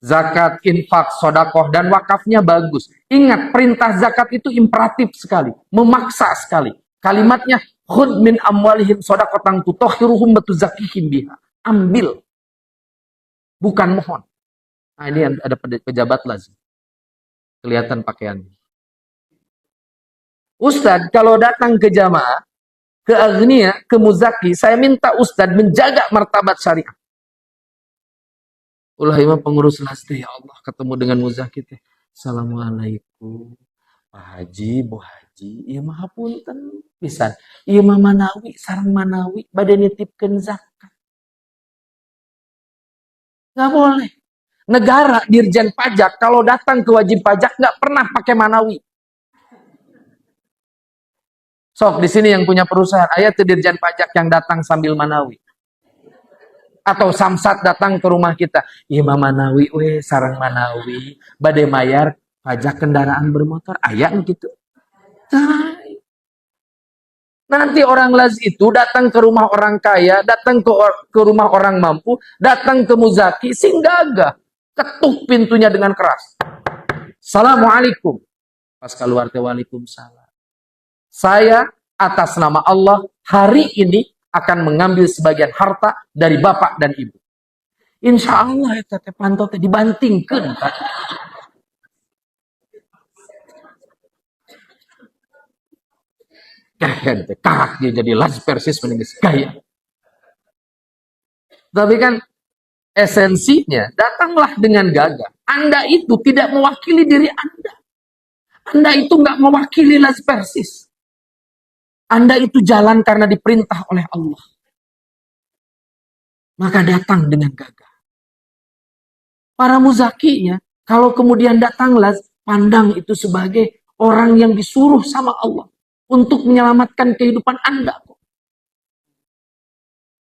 [SPEAKER 1] Zakat, infak, sodakoh, dan wakafnya bagus. Ingat, perintah zakat itu imperatif sekali, memaksa sekali. Kalimatnya, khud min amwalihim sodakotan tutokhiruhum betuzakihim biha. Ambil, bukan mohon. Nah, ini ada pejabat lazim. Kelihatan pakaiannya. Ustadz, kalau datang ke jamaah, ke agnia, ke muzaki, saya minta Ustadz menjaga martabat syariah. Ulah imam pengurus lasti, ya Allah, ketemu dengan muzaki teh. Assalamualaikum. Pak Haji, Bu Haji, iya mah hapunten pisan. Iya mah manawi, sareng manawi, bade nitipkeun zakat. Nggak boleh. Negara, dirjen pajak, kalau datang ke wajib pajak nggak pernah pakai manawi. Sok, di sini yang punya perusahaan, ayat dirjen pajak yang datang sambil manawi. Atau samsat datang ke rumah kita, iya mah manawi, sareng manawi, bade mayar pajak kendaraan bermotor, ayat gitu. Nanti orang las itu datang ke rumah orang kaya, datang ke rumah orang mampu, datang ke muzaki, sing gagah. Ketuk pintunya dengan keras. Assalamualaikum. Pas keluar teh waalaikumsalam. Saya atas nama Allah hari ini akan mengambil sebagian harta dari bapak dan ibu. Insya Allah ya teh pantot dibantingkan. Karak dia jadi las persis meninggal kaya. Tapi kan esensinya, datanglah dengan gagah. Anda itu tidak mewakili diri Anda. Anda itu nggak mewakili las persis. Anda itu jalan karena diperintah oleh Allah. Maka datang dengan gagah. Para muzakinya, kalau kemudian datanglah, pandang itu sebagai orang yang disuruh sama Allah untuk menyelamatkan kehidupan Anda.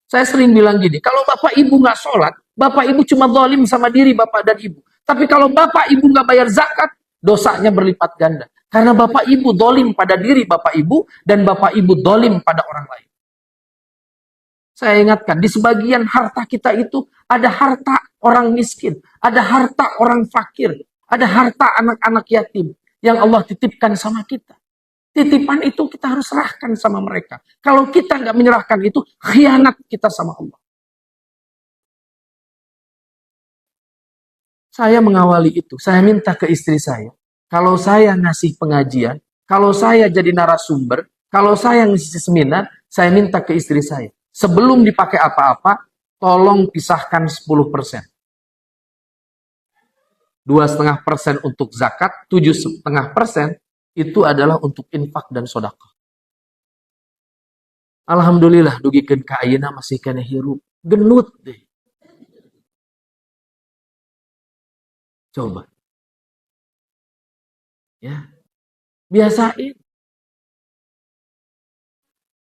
[SPEAKER 1] Saya sering bilang gini, kalau bapak ibu nggak sholat, bapak ibu cuma zalim sama diri bapak dan ibu. Tapi kalau bapak ibu nggak bayar zakat, dosanya berlipat ganda. Karena bapak ibu zalim pada diri bapak ibu, dan bapak ibu zalim pada orang lain. Saya ingatkan, di sebagian harta kita itu ada harta orang miskin, ada harta orang fakir, ada harta anak-anak yatim yang Allah titipkan sama kita. Titipan itu kita harus serahkan sama mereka. Kalau kita nggak menyerahkan itu, khianat kita sama Allah. Saya mengawali itu. Saya minta ke istri saya. Kalau saya ngasih pengajian, kalau saya jadi narasumber, kalau saya ngisi seminar, saya minta ke istri saya. Sebelum dipakai apa-apa, tolong pisahkan 10%. 2,5% untuk zakat, 7,5% itu adalah untuk infak dan sedekah. Alhamdulillah dugikeun ka ayeuna masih kena hirup. Genut deh. Coba. Ya. Biasain.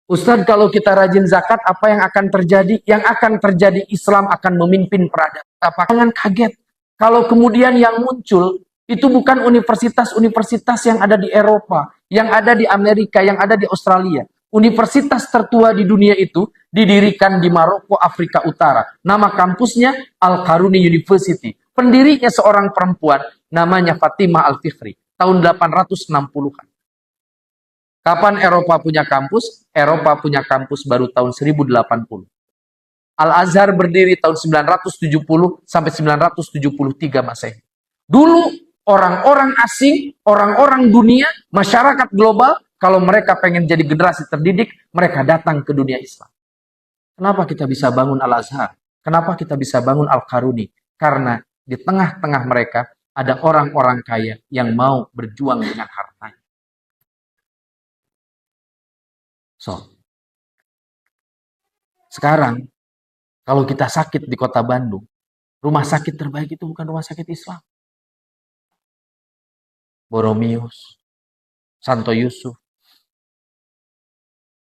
[SPEAKER 1] Ustadz, kalau kita rajin zakat, apa yang akan terjadi? Yang akan terjadi, Islam akan memimpin peradaban. Jangan kaget. Kalau kemudian yang muncul, itu bukan universitas-universitas yang ada di Eropa, yang ada di Amerika, yang ada di Australia. Universitas tertua di dunia itu didirikan di Maroko, Afrika Utara. Nama kampusnya Al-Qaruni University. Pendirinya seorang perempuan, namanya Fatimah Al-Fikri. Tahun 860-an. Kapan Eropa punya kampus? Eropa punya kampus baru tahun 1080. Al-Azhar berdiri tahun 970 sampai 973 Masehi. Dulu orang-orang asing, orang-orang dunia, masyarakat global, kalau mereka pengen jadi generasi terdidik, mereka datang ke dunia Islam. Kenapa kita bisa bangun Al-Azhar? Kenapa kita bisa bangun Al-Qaruni? Karena di tengah-tengah mereka ada orang-orang kaya yang mau berjuang dengan hartanya. Sekarang, kalau kita sakit di kota Bandung, rumah sakit terbaik itu bukan rumah sakit Islam. Boromius, Santo Yusuf,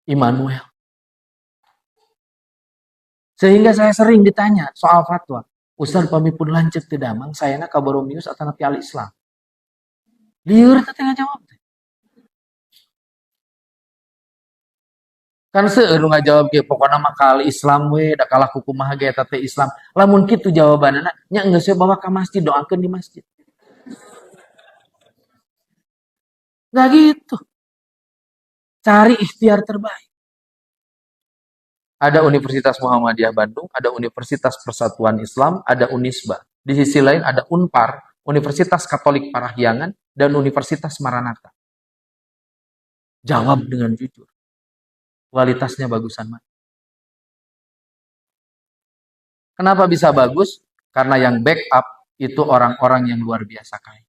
[SPEAKER 1] Immanuel. Sehingga saya sering ditanya soal fatwa. Ustaz pamipun lancet ti damang, sayana ka Boromius atau napi al-Islam. Liur teh tengah jawab. Kan seueur nu ngajawab ge pokona mah kali Islam we da kalah kumaha ge eta teh Islam. Lamun kitu jawabanana nya geus we bawa ka masjid doakeun di masjid. Nggak gitu. Cari ikhtiar terbaik. Ada Universitas Muhammadiyah Bandung, ada Universitas Persatuan Islam, ada Unisba. Di sisi lain ada Unpar, Universitas Katolik Parahyangan, dan Universitas Maranatha. Jawab dengan jujur. Kualitasnya bagusan mana? Kenapa bisa bagus? Karena yang backup itu orang-orang yang luar biasa kaya.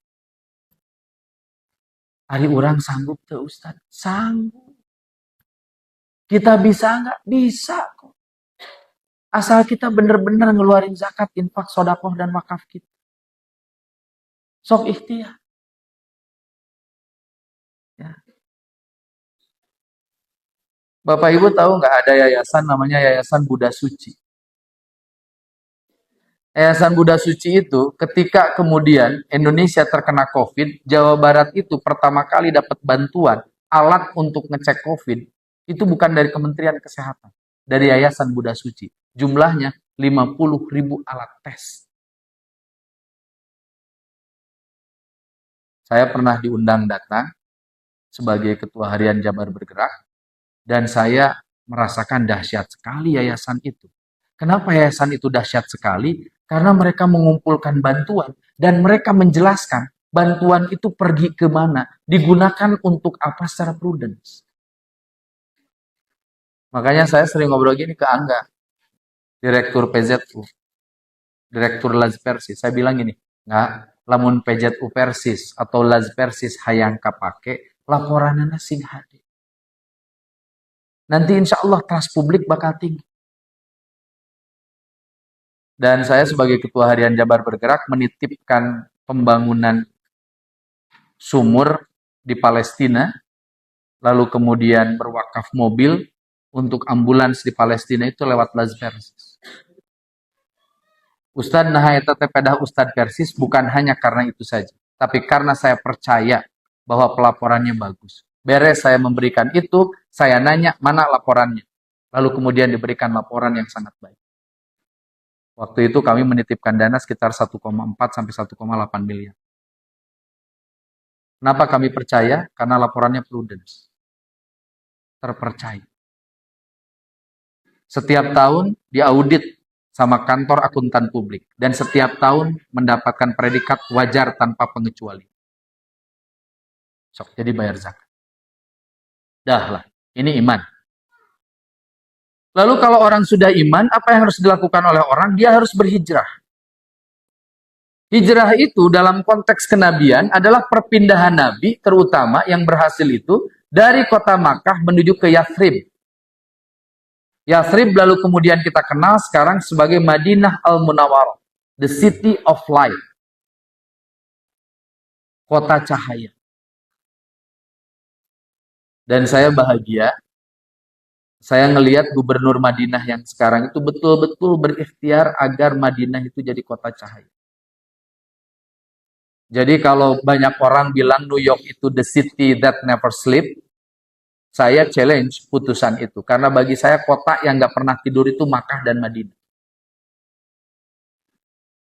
[SPEAKER 1] Hari orang sanggup tuh Ustaz? Sanggup. Kita bisa nggak? Bisa kok. Asal kita bener-bener ngeluarin zakat, infak, sodakoh, dan wakaf kita. Sok ikhtiar. Ya. Bapak Ibu tahu nggak ada yayasan namanya Yayasan Buddha Suci. Yayasan Buddha Suci itu ketika kemudian Indonesia terkena COVID, Jawa Barat itu pertama kali dapat bantuan alat untuk ngecek COVID itu bukan dari Kementerian Kesehatan, dari Yayasan Buddha Suci. Jumlahnya 50.000 alat tes. Saya pernah diundang datang sebagai Ketua Harian Jabar Bergerak dan saya merasakan dahsyat sekali yayasan itu. Kenapa yayasan itu dahsyat sekali? Karena mereka mengumpulkan bantuan dan mereka menjelaskan bantuan itu pergi ke mana, digunakan untuk apa secara prudence. Makanya saya sering ngobrol gini ke Angga, Direktur PZU, Direktur Laz Persis. Saya bilang gini, nggak, lamun PZU Persis atau Laz Persis hayang kapake, laporanana sing hade. Nanti insya Allah trust publik bakal tinggi. Dan saya sebagai Ketua Harian Jabar Bergerak menitipkan pembangunan sumur di Palestina, lalu kemudian berwakaf mobil untuk ambulans di Palestina itu lewat Laz Persis. Ustadz nah eta teh pedah Ustadz Persis bukan hanya karena itu saja, tapi karena saya percaya bahwa pelaporannya bagus. Beres saya memberikan itu, saya nanya mana laporannya. Lalu kemudian diberikan laporan yang sangat baik. Waktu itu kami menitipkan dana sekitar 1,4 sampai 1,8 miliar. Kenapa kami percaya? Karena laporannya prudence. Terpercaya. Setiap tahun diaudit sama kantor akuntan publik. Dan setiap tahun mendapatkan predikat wajar tanpa pengecualian. Sok, jadi bayar zakat. Dah lah, ini iman. Lalu kalau orang sudah iman, apa yang harus dilakukan oleh orang? Dia harus berhijrah. Hijrah itu dalam konteks kenabian adalah perpindahan Nabi, terutama yang berhasil itu, dari kota Makkah menuju ke Yathrib. Yathrib lalu kemudian kita kenal sekarang sebagai Madinah Al-Munawwarah, the city of light. Kota cahaya. Dan saya bahagia, saya ngelihat gubernur Madinah yang sekarang itu betul-betul berikhtiar agar Madinah itu jadi kota cahaya. Jadi kalau banyak orang bilang New York itu the city that never sleep, saya challenge putusan itu. Karena bagi saya kota yang nggak pernah tidur itu Makkah dan Madinah.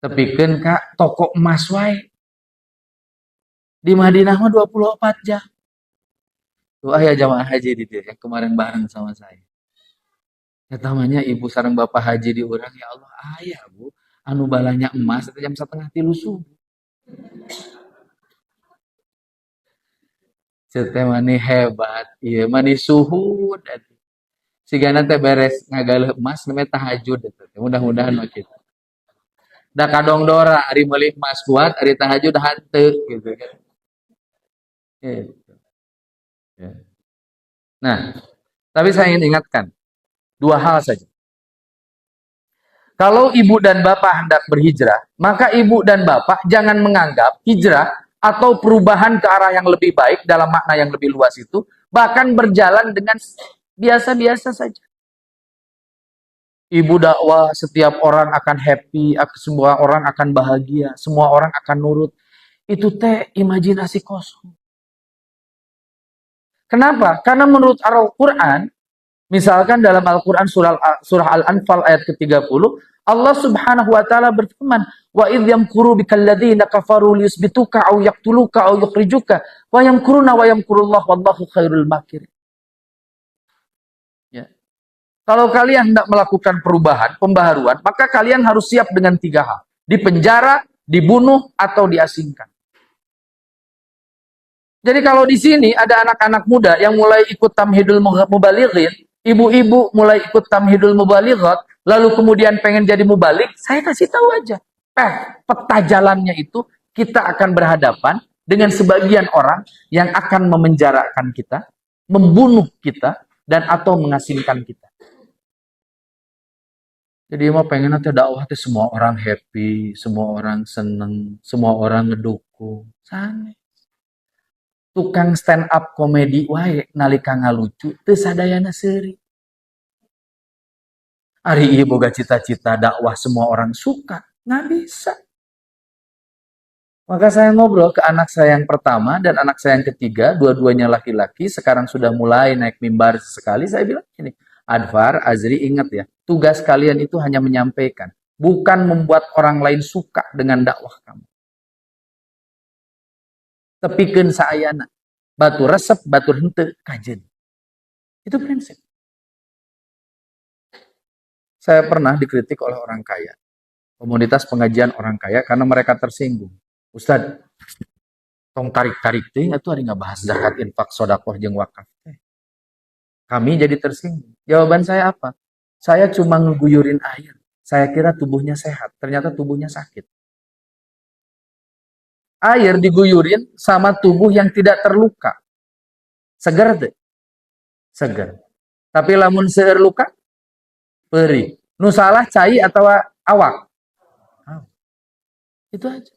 [SPEAKER 1] Tepikeun Kak, toko emas wae. Di Madinah mah 24 jam. Tuh ya jamaah haji di dia yang kemarin bareng sama saya. Ya tamanya ibu sareng bapak haji di urang, ya Allah, ayah bu, anu balanya emas itu jam 2:30 subuh. Ceute mani hebat, iya mani suhud. Sigana teh beres ngagaleh emas namanya tahajud eta. Mudah-mudahan mah kitu. Da kadong dora ari meuli emas kuat, ari tahajud hanteu gitu kan. Gitu. Ya. Nah, tapi saya ingin ingatkan dua hal saja. Kalau ibu dan bapak hendak berhijrah, maka ibu dan bapak jangan menganggap hijrah atau perubahan ke arah yang lebih baik dalam makna yang lebih luas itu bahkan berjalan dengan biasa-biasa saja. Ibu dakwah, setiap orang akan happy, semua orang akan bahagia, semua orang akan nurut. Itu teh imajinasi kosong. Kenapa? Karena menurut Al-Quran, Misalkan dalam Al-Quran surah Al-Anfal ayat ke-30, Allah Subhanahu wa taala berfirman, "Wa idh yamkuru bikal ladzina kafaru liyusbituka aw yaqtuluka aw yukhrijuka wa yamkuruna wa yamkurullah wallahu khairul makirin." Ya. Kalau kalian hendak melakukan perubahan, pembaharuan, maka kalian harus siap dengan 3 hal. Dipenjara, dibunuh, atau diasingkan. Jadi kalau di sini ada anak-anak muda yang mulai ikut tamhidul mubalighin, ibu-ibu mulai ikut tamhidul mubalighat, lalu kemudian pengen jadi mubalik, saya kasih tahu aja. Peta jalannya itu kita akan berhadapan dengan sebagian orang yang akan memenjarakan kita, membunuh kita, dan atau mengasingkan kita. Jadi mau pengen nanti dakwah itu semua orang happy, semua orang seneng, semua orang ngedukung. Sana. Tukang stand up komedi wae nalika ngalucu teu sadayana seuri. Ari ieu boga cita-cita dakwah semua orang suka, nggak bisa. Maka saya ngobrol ke anak saya yang pertama dan anak saya yang ketiga, dua-duanya laki-laki, sekarang sudah mulai naik mimbar sekali. Saya bilang gini, Adfar, Azri, ingat ya, tugas kalian itu hanya menyampaikan, bukan membuat orang lain suka dengan dakwah kamu. Tepikeun saayana. Batu resep, batu henteu, kajen. Itu prinsip. Saya pernah dikritik oleh orang kaya. Komunitas pengajian orang kaya karena mereka tersinggung. Ustad, tong tarik-tarik ting itu ada nggak bahas zakat, infak, sodakoh, jeung wakaf. Kami jadi tersinggung. Jawaban saya apa? Saya cuma ngeguyurin air. Saya kira tubuhnya sehat. Ternyata tubuhnya sakit. Air diguyurin sama tubuh yang tidak terluka. Seger deh. Seger. Tapi lamun seueur luka, perih. Nu salah cai atau awak? Itu aja.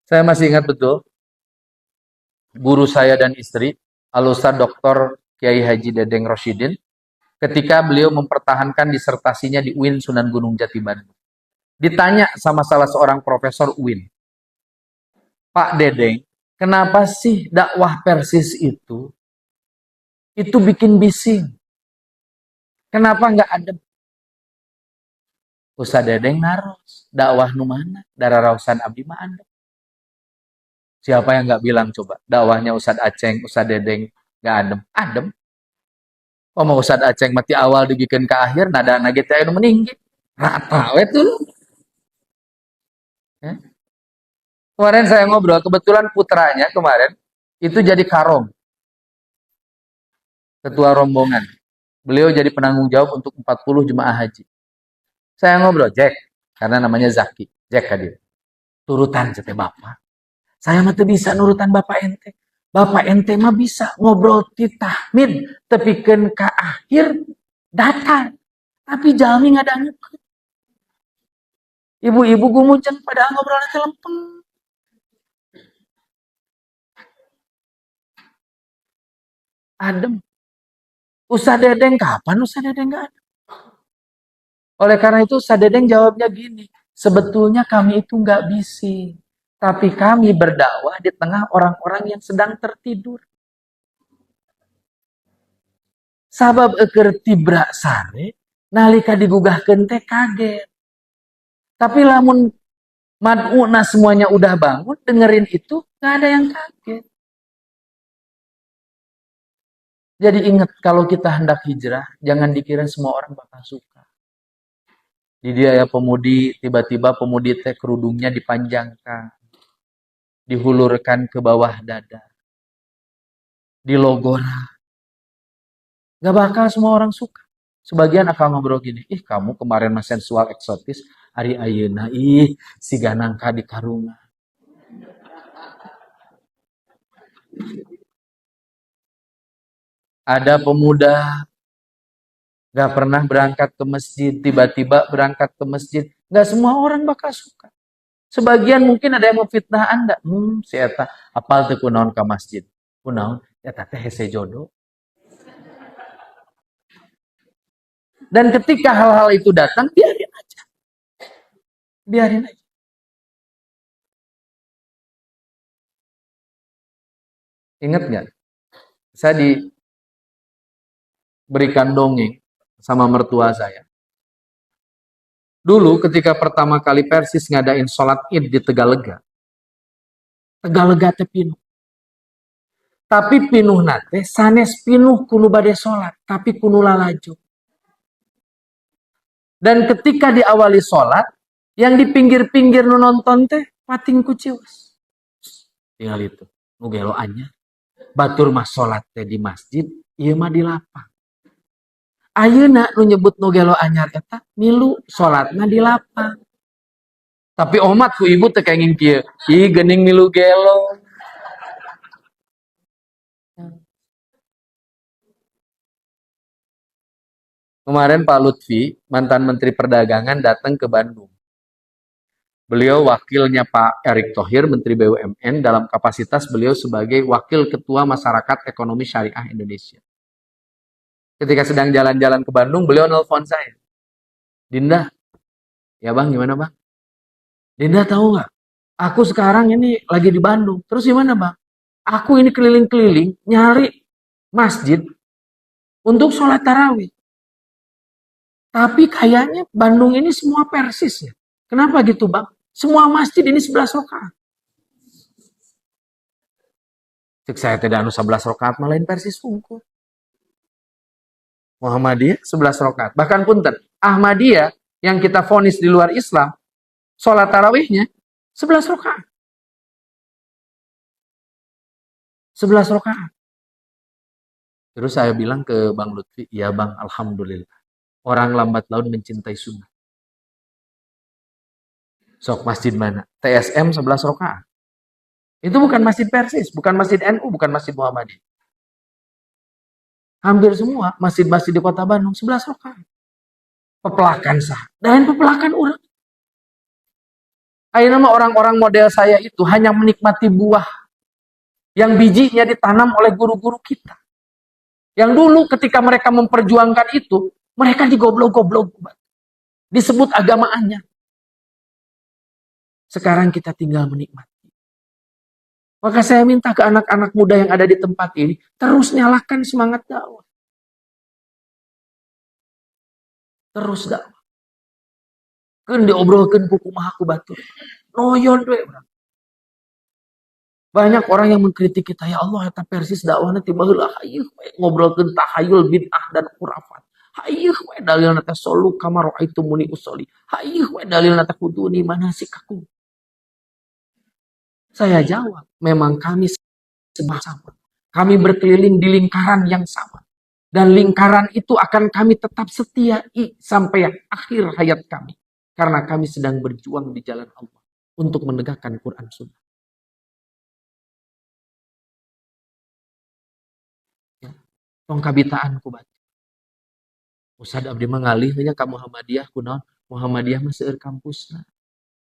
[SPEAKER 1] Saya masih ingat betul, guru saya dan istri, Al-Ustaz Dr. Kiai Haji Dedeng Rosyidin, ketika beliau mempertahankan disertasinya di UIN Sunan Gunung Jati Bandung. Ditanya sama salah seorang profesor UIN, Pak Dedeng, kenapa sih dakwah Persis itu bikin bising? Kenapa nggak ada? Ustaz Dedeng naros, dakwah nu mana? Dara rausan abdi mah anda. Siapa yang nggak bilang coba? Dakwahnya Ustaz Aceng, Ustaz Dedeng nggak adem. Adem. Oh mau Ustaz Aceng mati awal dibikin ke akhir, nada nage teh anu meninggi. Rata we tuh. Ya. Kemarin saya ngobrol, kebetulan putranya kemarin itu jadi karom, ketua rombongan. Beliau jadi penanggung jawab untuk 40 jemaah haji. Saya ngobrol, Jack, karena namanya Zaki. Jack hadir. Turutan cete bapak. Saya mah bisa nurutan bapak ente. Bapak ente mah bisa ngobrol ti tahmid, tepikeun ka akhir datar. Tapi jalmi ngadangkeun. Ibu-ibu gumujen pada ngobrol nanti lempeng. Adem. Ustaz Dedeng kapan Ustaz Dedeng nggak ada? Oleh karena itu Ustaz Dedeng jawabnya gini, sebetulnya kami itu nggak bising, tapi kami berdakwah di tengah orang-orang yang sedang tertidur. Sabab eker tibra sare, nalika digugahkeun teh kaget. Tapi lamun mad'una semuanya udah bangun, dengerin itu nggak ada yang kaget. Jadi ingat kalau kita hendak hijrah, jangan dikira semua orang bakal suka. Di dia ya pemudi, tiba-tiba pemudi teh kerudungnya dipanjangkan, dihulurkan ke bawah dada, dilogora. Gak bakal semua orang suka. Sebagian akan ngobrol gini, ih kamu kemarin mah sensual eksotis, hari ayeuna ih si ganangka di karungan. Ada pemuda gak pernah berangkat ke masjid, tiba-tiba berangkat ke masjid. Gak semua orang bakal suka. Sebagian mungkin ada yang mau fitnah Anda. Si eta apal teu kunaon ka masjid. Kunaon? Eta teh hese jodoh. Dan ketika hal-hal itu datang, biarin aja. Biarin aja. Ingat nggak? Saya berikan dongeng sama mertua saya. Dulu ketika pertama kali Persis ngadain sholat id di Tegalega teh pinuh. Tapi pinuh nate sanes pinuh kuno bade sholat, tapi kuno lalaju. Dan ketika diawali sholat, yang di pinggir-pinggir nu nonton teh pating kucius. Tinggal itu, nu gelo anya. Batur mah sholat teh di masjid, ieu mah di lapang. Ayeuna nu nyebut nu gelo anyar eta milu sholatna di lapang. Tapi omat ku ibu teh kayak kieu. Ih geuning milu gelo. Kemarin Pak Lutfi, mantan Menteri Perdagangan datang ke Bandung. Beliau wakilnya Pak Erick Thohir, Menteri BUMN, dalam kapasitas beliau sebagai Wakil Ketua Masyarakat Ekonomi Syariah Indonesia. Ketika sedang jalan-jalan ke Bandung, beliau nelpon saya. Dinda, ya bang, gimana bang? Dinda tahu nggak? Aku sekarang ini lagi di Bandung. Terus gimana bang? Aku ini keliling-keliling nyari masjid untuk sholat tarawih. Tapi kayaknya Bandung ini semua Persis ya. Kenapa gitu bang? Semua masjid ini 11 rakaat. Cek saya tidak anu 11 rakaat malain Persis unggul. Muhammadiyah 11 rakaat. Bahkan punten, Ahmadiyah yang kita vonis di luar Islam, sholat tarawihnya 11 rakaat. 11 rakaat. Terus saya bilang ke Bang Lutfi, iya bang, alhamdulillah. Orang lambat laun mencintai sunnah. Sok masjid mana? TSM 11 rakaat. Itu bukan masjid Persis, bukan masjid NU, bukan masjid Muhammadiyah. Hampir semua masjid-masjid di kota Bandung 11 rakaat. Pepelakan sah. Dan pepelakan ulang. Ayo nama orang-orang model saya itu hanya menikmati buah yang bijinya ditanam oleh guru-guru kita. Yang dulu ketika mereka memperjuangkan itu, mereka digoblok-goblok. Disebut agamaannya. Sekarang kita tinggal menikmati. Maka saya minta ke anak-anak muda yang ada di tempat ini, terus nyalakan semangat dakwah. Terus dakwah. Kan diobrolkan kuku maha ku batur. Noyon we. Banyak orang yang mengkritik kita, ya Allah, eta Persis dakwahna tiba heula hayeuh ngobrolkeun tahayul bid'ah dan khurafat. Hayeuh we dalilna teh solu kama raaitumuni usolli. Hayeuh we dalilna teh kuduni manasikakum. Saya jawab, memang kami sama. Kami berkeliling di lingkaran yang sama. Dan lingkaran itu akan kami tetap setia sampai akhir hayat kami. Karena kami sedang berjuang di jalan Allah untuk menegakkan Quran Sunnah. Tong kabitaan ku baca. Ustad abdi mengalih nya ka Muhammadiyah kunaon? Muhammadiyah mah seueur kampusna.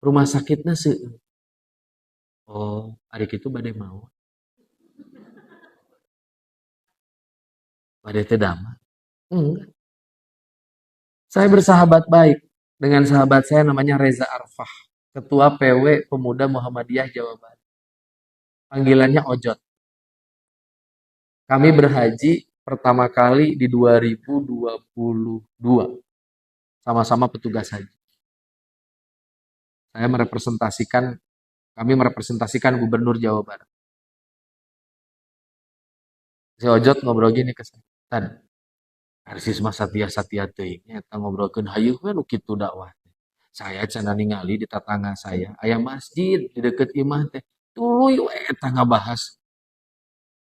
[SPEAKER 1] Rumah sakitna seueur. Oh, ari kitu bade mau. Bade teh damai. Enggak. Saya bersahabat baik dengan sahabat saya namanya Reza Arfah, Ketua PW Pemuda Muhammadiyah Jawa Barat. Panggilannya Ojot. Kami berhaji pertama kali di 2022. Sama-sama petugas haji. Kami merepresentasikan Gubernur Jawa Barat. Si Ojot ngobrol gini ke saya. Tan, Persis mah satia-satia teuing eta ngobrolkeun hayeuh we nu kitu dakwah. Saya cenah ningali di tetangga saya aya masjid di deket imah teh. Tuluy we eta ngabahas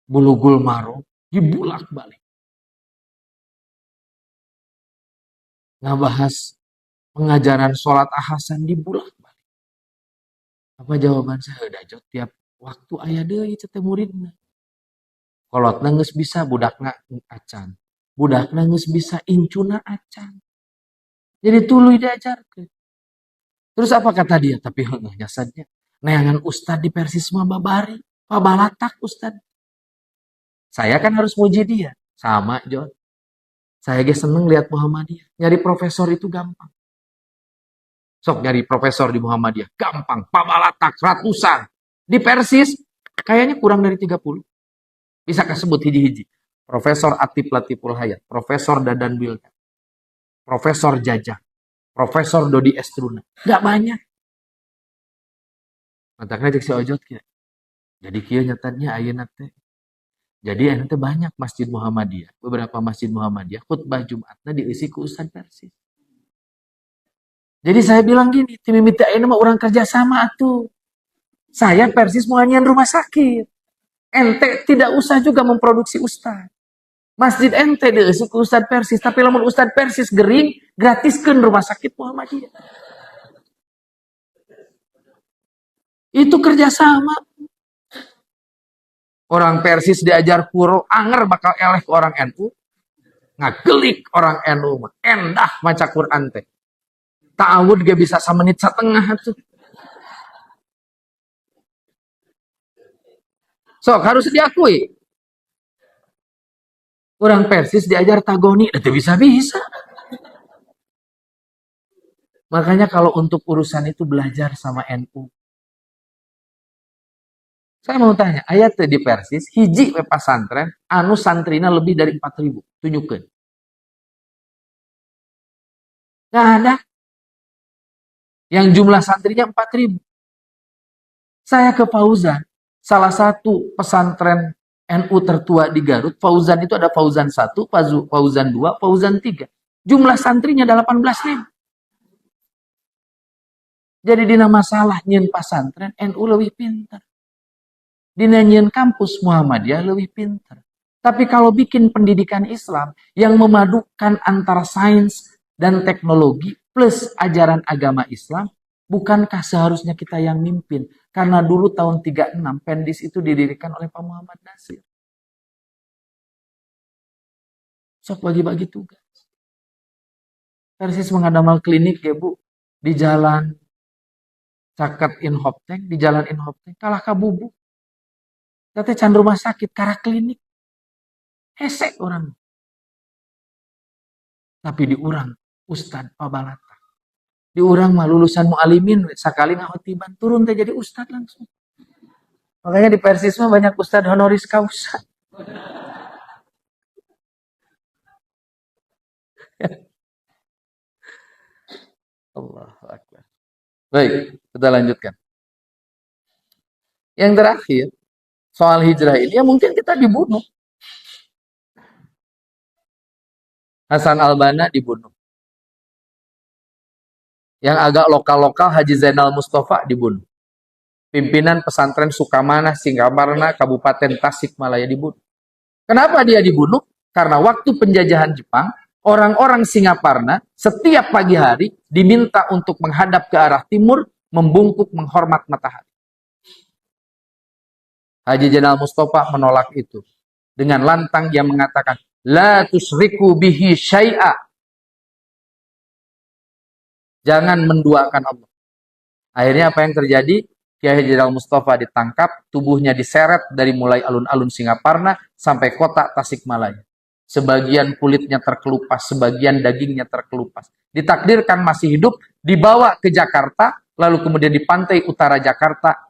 [SPEAKER 1] Bulughul Maram dibulak-balik. Ngabahas pengajaran sholat ahasan dibulak-balik. Apa jawaban saya? Udah Jot, tiap waktu aya deui teh muridna. Kolotna geus bisa budakna acan. Budakna geus bisa incuna acan. Jadi tuluy diajarkeun. Terus apa kata dia? Tapi heungeuhnya saja. Neangan ustad di Persis mah babari, pabalatak ustad. Saya kan harus muji dia. Sama, Jot. Saya ge seneng lihat Muhammadiyah. Nyari profesor itu gampang. Sok nyari profesor di Muhammadiyah. Gampang. Pabalatak, ratusan. Di Persis, kayaknya kurang dari 30. Bisa kesebut hiji-hiji. Profesor Atif Latiful Hayat, Profesor Dadan Wildan, Profesor Jajang, Profesor Dodi Estruna. Gak banyak. Mantaknya cek si ojot kia. Jadi kia nyatanya ayeuna teh. Jadi ente banyak Masjid Muhammadiyah, beberapa Masjid Muhammadiyah khutbah Jumatna diisi ku Ustad Persis. Jadi saya bilang gini, tim mimiti ayeuna mah orang kerja sama atuh. Saya Persis mau nyanyian rumah sakit. Ente tidak usah juga memproduksi ustad. Masjid ente diisi ku Ustad Persis, tapi lamun Ustad Persis gering, gratiskeun rumah sakit Muhammadiyah. Itu kerjasama. Orang Persis diajar kuro, anger bakal eleh ke orang NU. Ngagelik orang NU mah. Endah maca Quran teh. Ta'awud gak bisa samenit setengah tuh. So, harus diakui. Orang Persis diajar tagoni, itu bisa-bisa. Makanya kalau untuk urusan itu belajar sama NU. Saya mau tanya, ayat di Persis, hiji we pasantren, anu santrina lebih dari 4.000. Tunjukkan. Nggak ada. Yang jumlah santrinya 4.000. Saya ke Fauzan, salah satu pesantren NU tertua di Garut. Fauzan itu ada Fauzan 1, Fauzan 2, Fauzan 3. Jumlah santrinya 18.000. Jadi dina masalah nyen pasantren, NU lebih pintar. Dina nyen kampus Muhammadiyah lebih pintar. Tapi kalau bikin pendidikan Islam yang memadukan antara sains dan teknologi plus ajaran agama Islam, bukankah seharusnya kita yang mimpin? Karena dulu tahun 36 Pendis itu didirikan oleh Pak Muhammad Nasir. Sok bagi-bagi tugas. Persis mengadamal klinik ya Bu, di jalan Caket Inhopteng, di jalan Inhopteng, kalah kabubu. Tete can rumah sakit, karena klinik. Hesek orang. Tapi diurang, Ustad Pabalata. Diurang mah lulusan mu'alimin, sakali ngahotiban, turun teh jadi Ustad langsung. Makanya di Persis mah banyak Ustad honoris causa. Allahu Akbar. Baik, kita lanjutkan. Yang terakhir, soal hijrah ini, ya mungkin kita dibunuh. Hasan Albana dibunuh. Yang agak lokal-lokal, Haji Zainal Mustafa dibunuh. Pimpinan pesantren Sukamana, Singaparna, Kabupaten Tasikmalaya dibunuh. Kenapa dia dibunuh? Karena waktu penjajahan Jepang, orang-orang Singaparna setiap pagi hari diminta untuk menghadap ke arah timur, membungkuk menghormat matahari. Haji Zainal Mustafa menolak itu. Dengan lantang dia mengatakan, La tusriku bihi syai'a. Jangan menduakan Allah. Akhirnya apa yang terjadi? Kiai Zainal Mustafa ditangkap, tubuhnya diseret dari mulai alun-alun Singaparna sampai kota Tasikmalaya. Sebagian kulitnya terkelupas, sebagian dagingnya terkelupas. Ditakdirkan masih hidup, dibawa ke Jakarta, lalu kemudian di pantai utara Jakarta,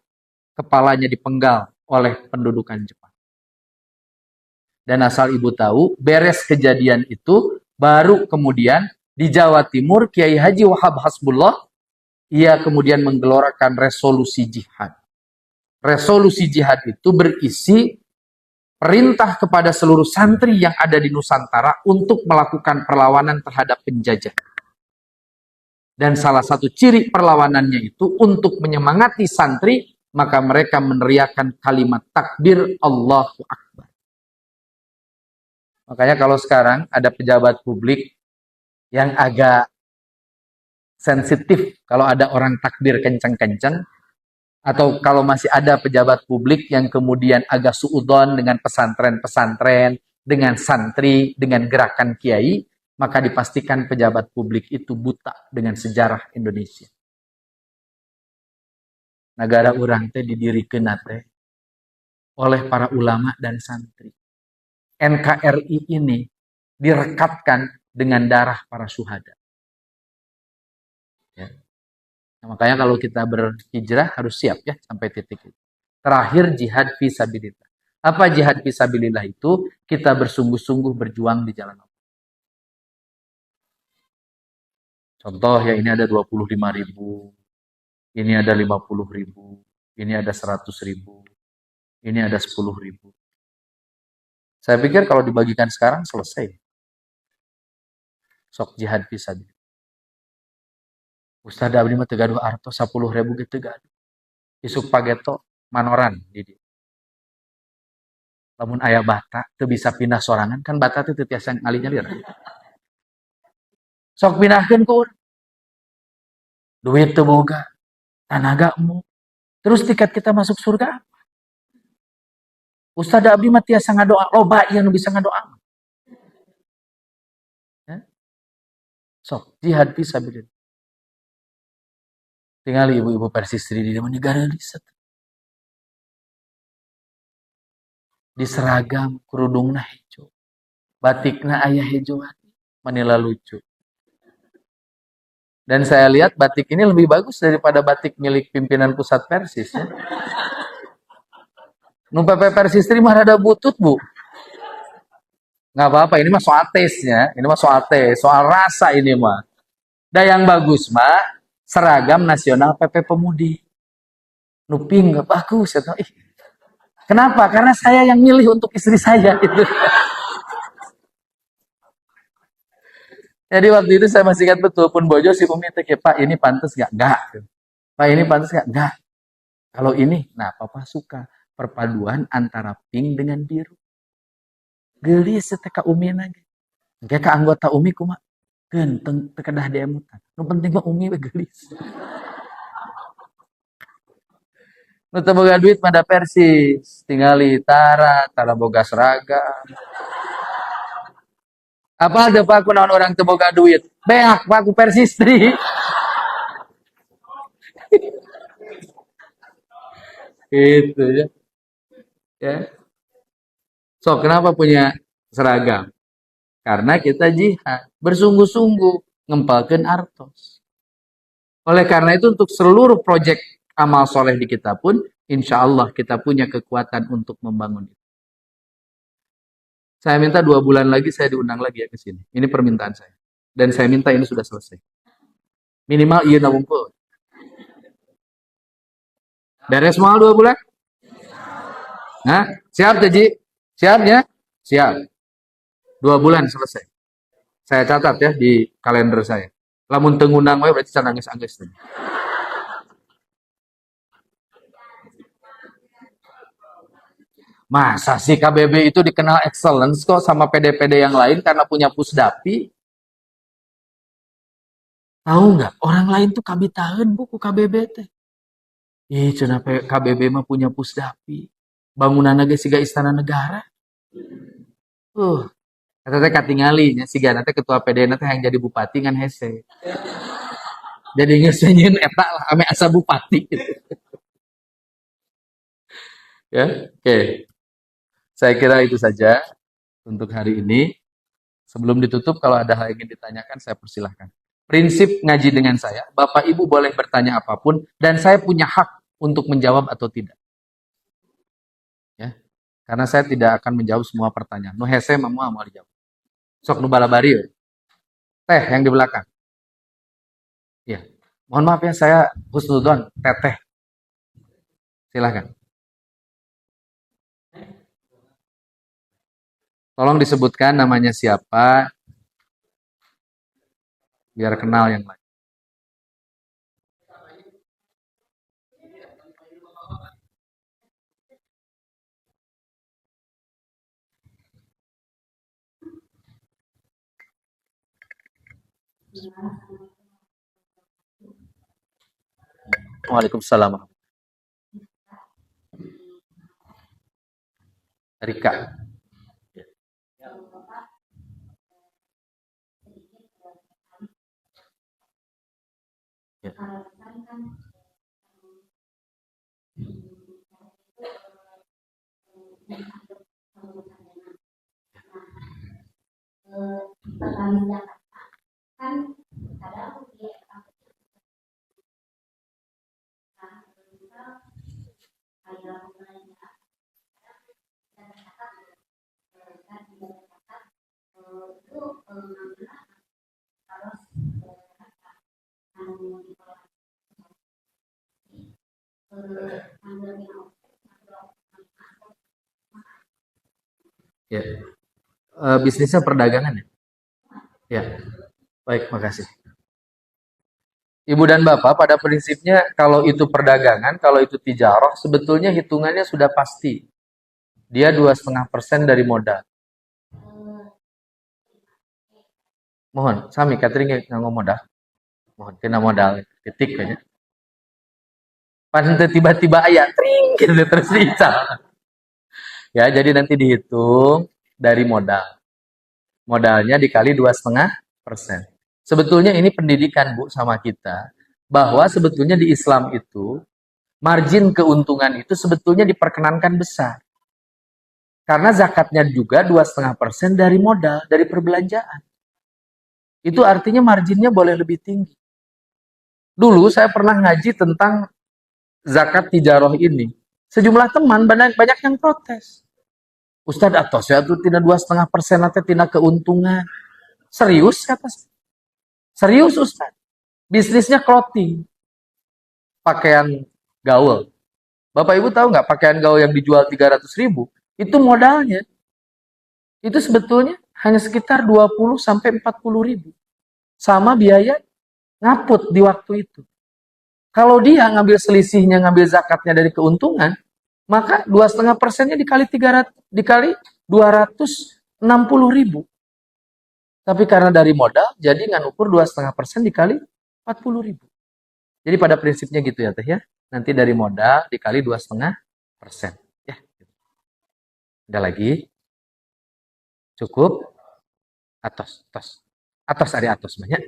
[SPEAKER 1] kepalanya dipenggal oleh pendudukan Jepang. Dan asal ibu tahu, beres kejadian itu, baru kemudian di Jawa Timur, Kiai Haji Wahab Hasbullah, ia kemudian menggelorakan resolusi jihad. Resolusi jihad itu berisi perintah kepada seluruh santri yang ada di Nusantara untuk melakukan perlawanan terhadap penjajah. Dan salah satu ciri perlawanannya itu untuk menyemangati santri, maka mereka meneriakkan kalimat takbir Allahu Akbar. Makanya kalau sekarang ada pejabat publik yang agak sensitif kalau ada orang takbir kencang-kencang, atau kalau masih ada pejabat publik yang kemudian agak suudon dengan pesantren-pesantren, dengan santri, dengan gerakan kiai, maka dipastikan pejabat publik itu buta dengan sejarah Indonesia. Negara urang teh didirikeun teh oleh para ulama dan santri. NKRI ini direkatkan dengan darah para syuhada. Ya. Nah, makanya kalau kita berhijrah harus siap ya sampai titik itu. Terakhir jihad fisabilillah. Apa jihad fisabilillah itu? Kita bersungguh-sungguh berjuang di jalan Allah. Contoh ya, ini ada 25.000, ini ada 50.000, ini ada 100.000, ini ada 10.000. Saya pikir kalau dibagikan sekarang selesai. Sok jihad fisabilillah. Ustaz abdi mah teu gaduh artos 10.000 gitu gaduh. Isuk pageto manoran di dieu. Lamun aya bata teu bisa pindah sorangan kan bata teh teu tiasa ngali nyalir. Sok pindahkeun ku urang. Duit teu boga, tanaga emu. Terus tiket kita masuk surga. Ustaz abdi mah tiasa ngadoa, loba ieu nu bisa ngadoa. Ya. Sok jihad fisabilillah. Tinggal ibu-ibu persistri di mana negara riset. Di seragam kerudungna hejo. Batikna aya hejoan. Manila lucu. Dan saya lihat batik ini lebih bagus daripada batik milik pimpinan pusat Persis. Ya. Nu PP Persistri mah rada butut, Bu. Nggak apa-apa, ini mah soal taste-nya. Ini mah soal taste, soal rasa ini mah. Dan yang bagus mah, seragam nasional PP Pemudi. Nuping nggak bagus. Ya, kenapa? Karena saya yang milih untuk istri saya. Gitu. Jadi waktu itu saya masih ingat betul, pun bojo si Umi teh, Pak ini pantas nggak? Nggak. Pak ini pantas nggak? Nggak. Kalau ini, nah Papa suka perpaduan antara pink dengan biru. Gelis teh ka Umi nage. Engke ka anggota Umi kumaha? Genteng teu kedah demutan. Nu penting mah Umi we gelis. Nu teu boga duit pada Persis, tingali tara boga seragam. Apa ada Pak naon orang teu boga duit? Beak Pak ku Persistri. Gitu ya. Ya. So, kenapa punya seragam? Karena kita jihad, bersungguh-sungguh ngempalkeun artos. Oleh karena itu untuk seluruh proyek amal soleh di kita pun, insya Allah kita punya kekuatan untuk membangun itu. Saya minta 2 bulan lagi saya diundang lagi ya ke sini. Ini permintaan saya. Dan saya minta ini sudah selesai. Minimal iya nabungkul. Beres mal 2 bulan? Nah, siap Teji? Siap ya? Siap. 2 bulan selesai. Saya catat ya di kalender saya. Lamun teu ngundang we berarti can nangis-angges. Masa sih KBB itu dikenal excellence kok sama PD-PD yang lain karena punya pusdapi? Tahu nggak? Orang lain tuh kabitaheun buku KBB teh. Ih, cenah KBB mah punya pusdapi. Bangunan ge siga istana negara. Eta teh katingali nya siga teh ketua PD na teh yang jadi bupati ngan hese. Jadi geus nyeun eta lah ame asa bupati gitu. Ya, oke. Saya kira itu saja untuk hari ini. Sebelum ditutup, kalau ada hal yang ingin ditanyakan, saya persilahkan. Prinsip ngaji dengan saya, Bapak Ibu boleh bertanya apapun, dan saya punya hak untuk menjawab atau tidak. Ya, karena saya tidak akan menjawab semua pertanyaan. Nu hese mau dijawab. Sok nu balabari ya. Teh yang di belakang. Ya, mohon maaf ya, saya husnudon, teteh. Silahkan. Tolong disebutkan namanya siapa, biar kenal yang lain. Waalaikumsalam. Rika. Ya. Ya. Bisnisnya perdagangan ya? Ya. Baik, makasih. Ibu dan Bapak, pada prinsipnya kalau itu perdagangan, kalau itu tijarah, sebetulnya hitungannya sudah pasti. Dia 2,5% dari modal. Mohon, sami catering nganggo modal. Mohon, kena modal. Titik kayaknya. Pas nanti tiba-tiba ayat, tring, gitu terus diical. Ya, jadi nanti dihitung dari modal. Modalnya dikali 2,5%. Sebetulnya ini pendidikan Bu sama kita. Bahwa sebetulnya di Islam itu, margin keuntungan itu sebetulnya diperkenankan besar. Karena zakatnya juga 2,5% dari modal, dari perbelanjaan. Itu artinya marginnya boleh lebih tinggi. Dulu saya pernah ngaji tentang zakat tijaroh ini. Sejumlah teman banyak yang protes. Ustadz atos ya tuh tidak 2,5% nanti tidak keuntungan. Serius kata saya. Serius Ustadz. Bisnisnya clothing. Pakaian gaul. Bapak Ibu tahu nggak pakaian gaul yang dijual 300.000? Itu modalnya. Itu sebetulnya hanya sekitar 20 sampai 40.000. Sama biaya ngaput di waktu itu. Kalau dia ngambil selisihnya, ngambil zakatnya dari keuntungan, maka 2,5%-nya dikali 300, dikali 260.000. Tapi karena dari modal, jadi nggak ukur 2,5% dikali 40.000. Jadi pada prinsipnya gitu ya Teh ya. Nanti dari modal dikali 2,5%. Ya, ada lagi? Cukup? Atos, atos. Atos ada atos banyak.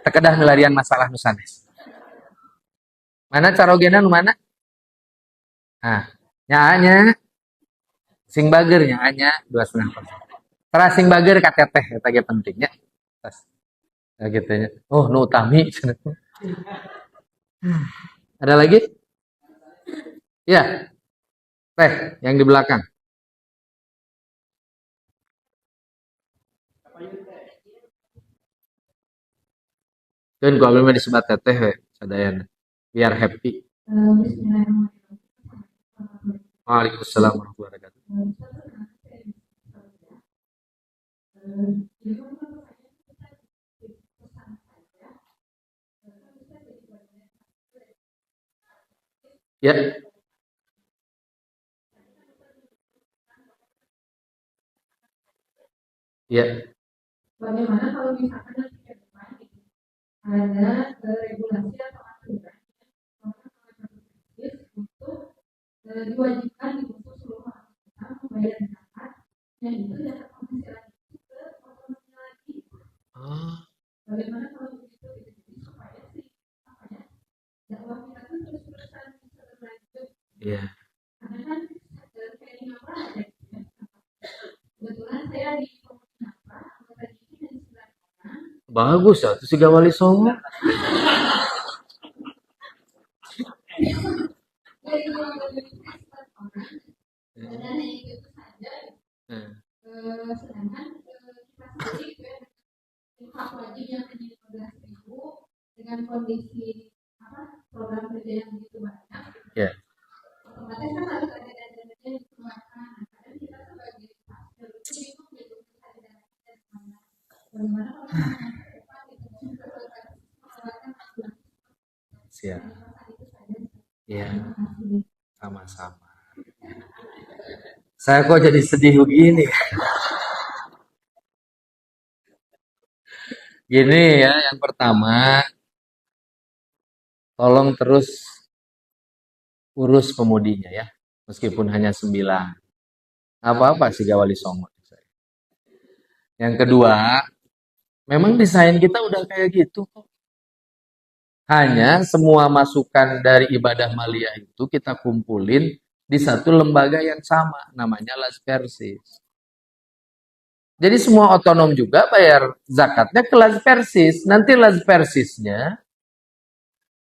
[SPEAKER 1] Terkedah ngelarian masalah nusanes. Mana carogena nu mana? Nah, nyaanya sing bager nyaanya 2,5%. Tara sing bager kateteh eta ge pentingnya. Tas. Gitu nya. Oh, nu utami. Ada lagi? Ya, teh yang di belakang. Kan gua mah disebut teteh we sadayana. Biar happy. Waalaikumsalam warahmatullahi wabarakatuh. Ya, ya. Bagaimana kalau misalkan nanti ke depan ada regulasi atau aturan untuk diwajibkan di untuk seluruh anggota membayar zakat dan itu zakat penghasilan itu ke otonomnya lagi. Bagaimana kalau begitu supaya sih apa ya dakwah kita tuh terus terusan bisa berlanjut. Iya. Karena kan kayak ini apa ada kebetulan saya di komunitas apa anggota ini dari 9 orang. Bagus ya, itu si Gawali Songo. Dari 9 orang dan itu saja. Sedangkan kita sendiri itu ya hak wajib yang hanya 15.000 dengan kondisi apa program kerja yang begitu banyak. Ya. Otomatis kan harus ada dana-dana yang dikeluarkan. Kadang kita sebagai pastor itu bingung gitu ada dana dari mana. Bagaimana kalau kita mengeluarkan siap. Ya, sama-sama. Saya kok jadi sedih begini. Gini ya, yang pertama, tolong terus urus pemudinya ya, meskipun hanya 9. Apa-apa sih Gawali Songo. Yang kedua, memang desain kita udah kayak gitu kok. Hanya semua masukan dari ibadah maliyah itu kita kumpulin di satu lembaga yang sama, namanya Lazpersis. Jadi semua otonom juga bayar zakatnya ke Lazpersis. Nanti Lazpersisnya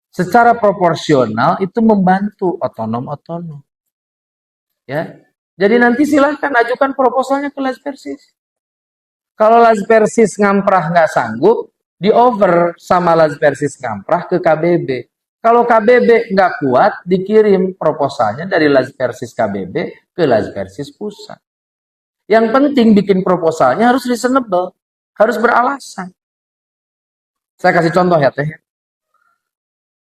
[SPEAKER 1] secara proporsional itu membantu otonom-otonom. Ya. Jadi nanti silahkan ajukan proposalnya ke Lazpersis. Kalau Lazpersis ngamprah nggak sanggup, di-over sama Lazpersis ngamprah ke KBB. Kalau KBB nggak kuat, dikirim proposalnya dari Lazpersis KBB ke Lazpersis pusat. Yang penting bikin proposalnya harus reasonable, harus beralasan. Saya kasih contoh ya Teh.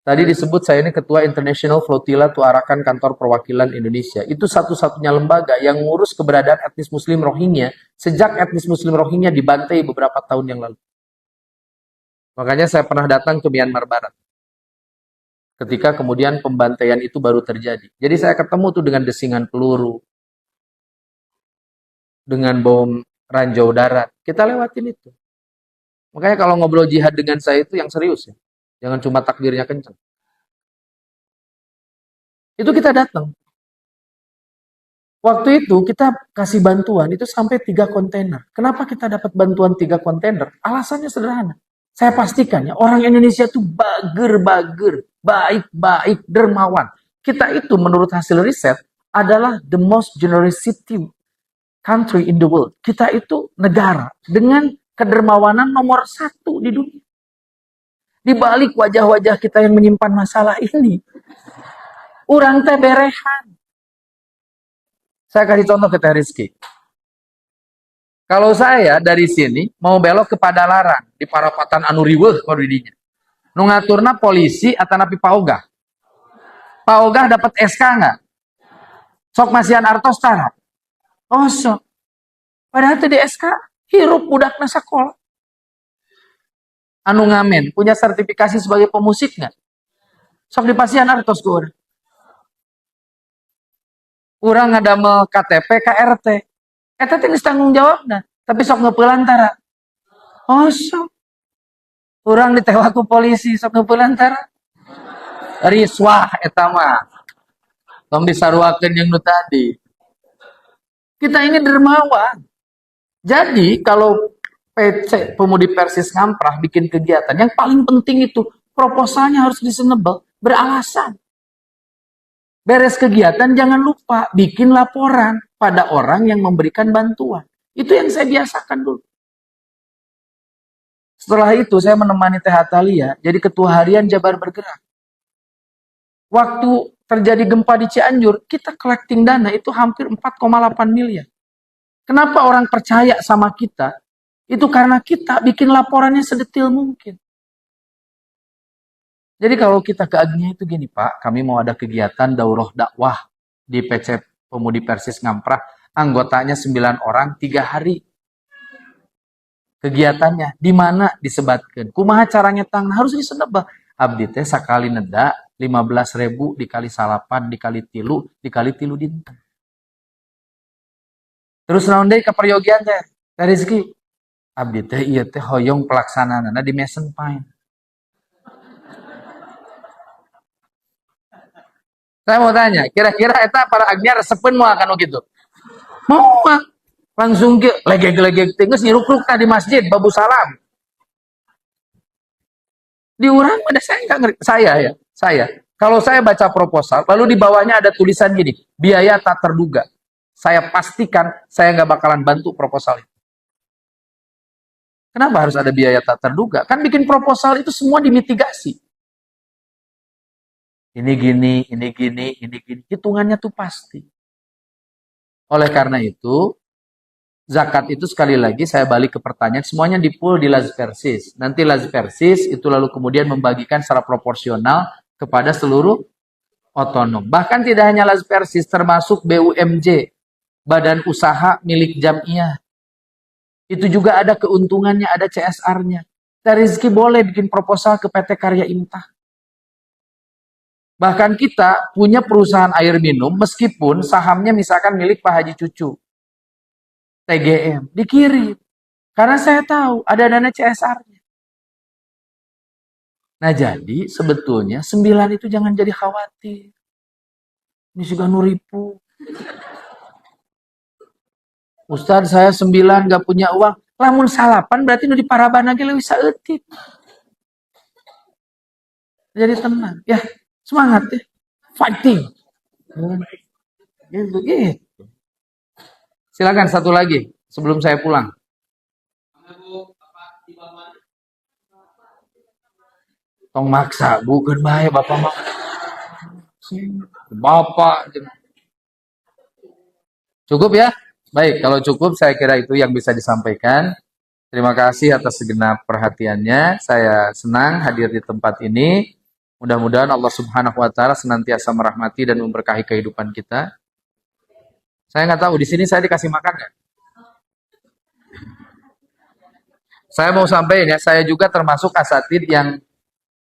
[SPEAKER 1] Tadi disebut saya ini ketua International Flotilla to Arakan Kantor Perwakilan Indonesia. Itu satu-satunya lembaga yang ngurus keberadaan etnis Muslim Rohingya sejak etnis Muslim Rohingya dibantai beberapa tahun yang lalu. Makanya saya pernah datang ke Myanmar Barat. Ketika kemudian pembantaian itu baru terjadi. Jadi saya ketemu tuh dengan desingan peluru, dengan bom ranjau darat. Kita lewatin itu. Makanya kalau ngobrol jihad dengan saya itu yang serius ya. Jangan cuma takbirnya kenceng. Itu kita datang. Waktu itu kita kasih bantuan itu sampai 3 kontainer. Kenapa kita dapat bantuan 3 kontainer? Alasannya sederhana. Saya pastikan ya, orang Indonesia itu bager-bager, baik-baik, dermawan. Kita itu menurut hasil riset adalah the most generosity country in the world. Kita itu negara dengan kedermawanan nomor 1 di dunia. Di balik wajah-wajah kita yang menyimpan masalah ini, orang teh berehan. Saya kasih contoh ke Teh Rizky. Kalau saya dari sini mau belok ke Padalarang di Parapatan anu riweuh kodidinya. Nu ngaturna polisi atau napi paogah. Paogah dapat SK nggak? Sok masihan artos tara. Oh sok. Padahal tadi SK hirup budakna sakola. Anu ngamen punya sertifikasi sebagai pemusik nggak? Sok dipasihan artos ke urang. Urang ngadamel KTP KRT. Eta teh geus tanggung jawabna, tapi sok ngeupeulantara. Tara. Oh sok. Urang ditewak ku polisi sok ngeupeulantara. Tara. Riswah eta mah. Tong disaruakeun yang nu tadi. Kita ini dermawan. Jadi kalau PC Pemudi Persis Ngamprah bikin kegiatan, yang paling penting itu proposalnya harus reasonable, beralasan. Beres kegiatan jangan lupa bikin laporan pada orang yang memberikan bantuan. Itu yang saya biasakan dulu. Setelah itu saya menemani Teh Atalia jadi ketua harian Jabar Bergerak. Waktu terjadi gempa di Cianjur, kita collecting dana itu hampir 4,8 miliar. Kenapa orang percaya sama kita? Itu karena kita bikin laporannya sedetil mungkin. Jadi kalau kita ke Agnia itu gini Pak, kami mau ada kegiatan daurah dakwah di PC Pemudi Persis Ngamprah, anggotanya 9 orang, 3 hari. Kegiatannya di mana disebatkan? Kumaha caranya tang harus disenebah. Abdi teh sakali neda 15.000 dikali salapan dikali tilu dinten. Terus naon deui kaperyogian teh? Teh Rizky. Abdi teh ieu teh hoyong pelaksanana di Mason Pine. Saya mau tanya, kira-kira eta para Agnia resepen moal kan gitu? Mau mah. Langsung ke legeg-legeg tinggal niruk-ruk di masjid babu salam. Di urang ada saya nggak ngerti. Saya. Kalau saya baca proposal, lalu di bawahnya ada tulisan gini, biaya tak terduga. Saya pastikan saya nggak bakalan bantu proposal itu. Kenapa harus ada biaya tak terduga? Kan bikin proposal itu semua dimitigasi. Ini gini. Hitungannya tuh pasti. Oleh karena itu, zakat itu sekali lagi saya balik ke pertanyaan, semuanya di-pool di Lazpersis. Nanti Lazpersis itu lalu kemudian membagikan secara proporsional kepada seluruh otonom. Bahkan tidak hanya Lazpersis, termasuk BUMJ, badan usaha milik Jamiyah. Itu juga ada keuntungannya, ada CSR-nya. Teh Rizky boleh bikin proposal ke PT Karya Intah. Bahkan kita punya perusahaan air minum meskipun sahamnya misalkan milik Pak Haji Cucu. TGM. Dikirim. Karena saya tahu ada dana CSR-nya. Nah jadi sebetulnya 9 itu jangan jadi khawatir. Ini juga nuripu. Ustadz saya 9 gak punya uang. Lamun salapan berarti nu di Paraban lagi leuwih saeutik. Jadi tenang. Ya. Semangat ya. Fighting. Gitu. Silakan satu lagi sebelum saya pulang. Tong maksa, bukan bahaya Bapak mah. Bapak. Cukup ya? Baik, kalau cukup saya kira itu yang bisa disampaikan. Terima kasih atas segenap perhatiannya. Saya senang hadir di tempat ini. Mudah-mudahan Allah Subhanahu wa taala senantiasa merahmati dan memberkahi kehidupan kita. Saya nggak tahu di sini saya dikasih makan nggak? Saya mau sampaikan ya, saya juga termasuk asatid yang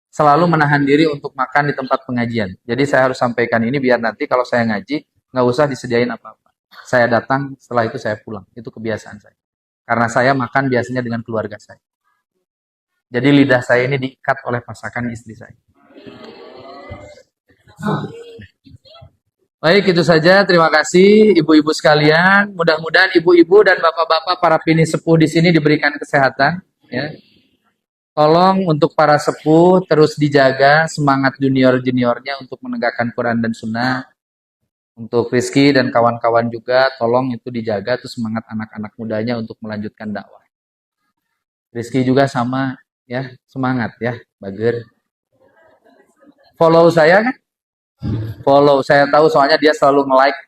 [SPEAKER 1] selalu menahan diri untuk makan di tempat pengajian. Jadi saya harus sampaikan ini biar nanti kalau saya ngaji nggak usah disediain apa-apa. Saya datang, setelah itu saya pulang. Itu kebiasaan saya. Karena saya makan biasanya dengan keluarga saya. Jadi lidah saya ini diikat oleh masakan istri saya. Baik, itu saja. Terima kasih ibu-ibu sekalian. Mudah-mudahan ibu-ibu dan bapak-bapak para pini sepuh di sini diberikan kesehatan. Ya. Tolong untuk para sepuh terus dijaga semangat junior-juniornya untuk menegakkan Quran dan Sunnah. Untuk Rizky dan kawan-kawan juga, tolong itu dijaga tuh semangat anak-anak mudanya untuk melanjutkan dakwah. Rizky juga sama, ya semangat ya, bager. Follow saya kan? Follow, saya tahu soalnya dia selalu nge-like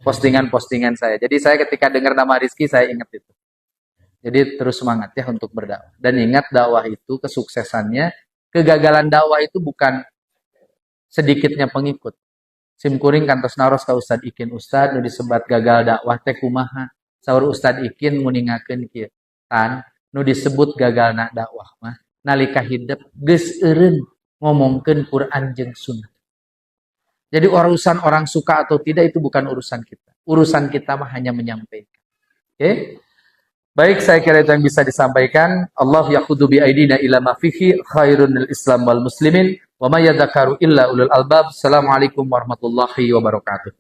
[SPEAKER 1] postingan-postingan saya. Jadi saya ketika dengar nama Rizky, saya ingat itu. Jadi terus semangat ya untuk berdakwah. Dan ingat dakwah itu kesuksesannya, kegagalan dakwah itu bukan sedikitnya pengikut. Simkuring kantos naros ka Ustad Ikin Ustad nu disebat gagal dakwah teh kumaha. Saur Ustad Ikin muningakeun kieu. Tan nu disebut gagalna dakwah mah nalika hidup geus eureun ngomongkeun Quran jeung Sunnah. Jadi urusan orang suka atau tidak itu bukan urusan kita. Urusan kita mah hanya menyampaikan. Oke? Baik, saya kira itu yang bisa disampaikan. Allah yakhudhu bi aidina ila ma fihi khairun lil Islam wal muslimin wa may yadhakkaru illa ulul albab. Assalamualaikum warahmatullahi wabarakatuh.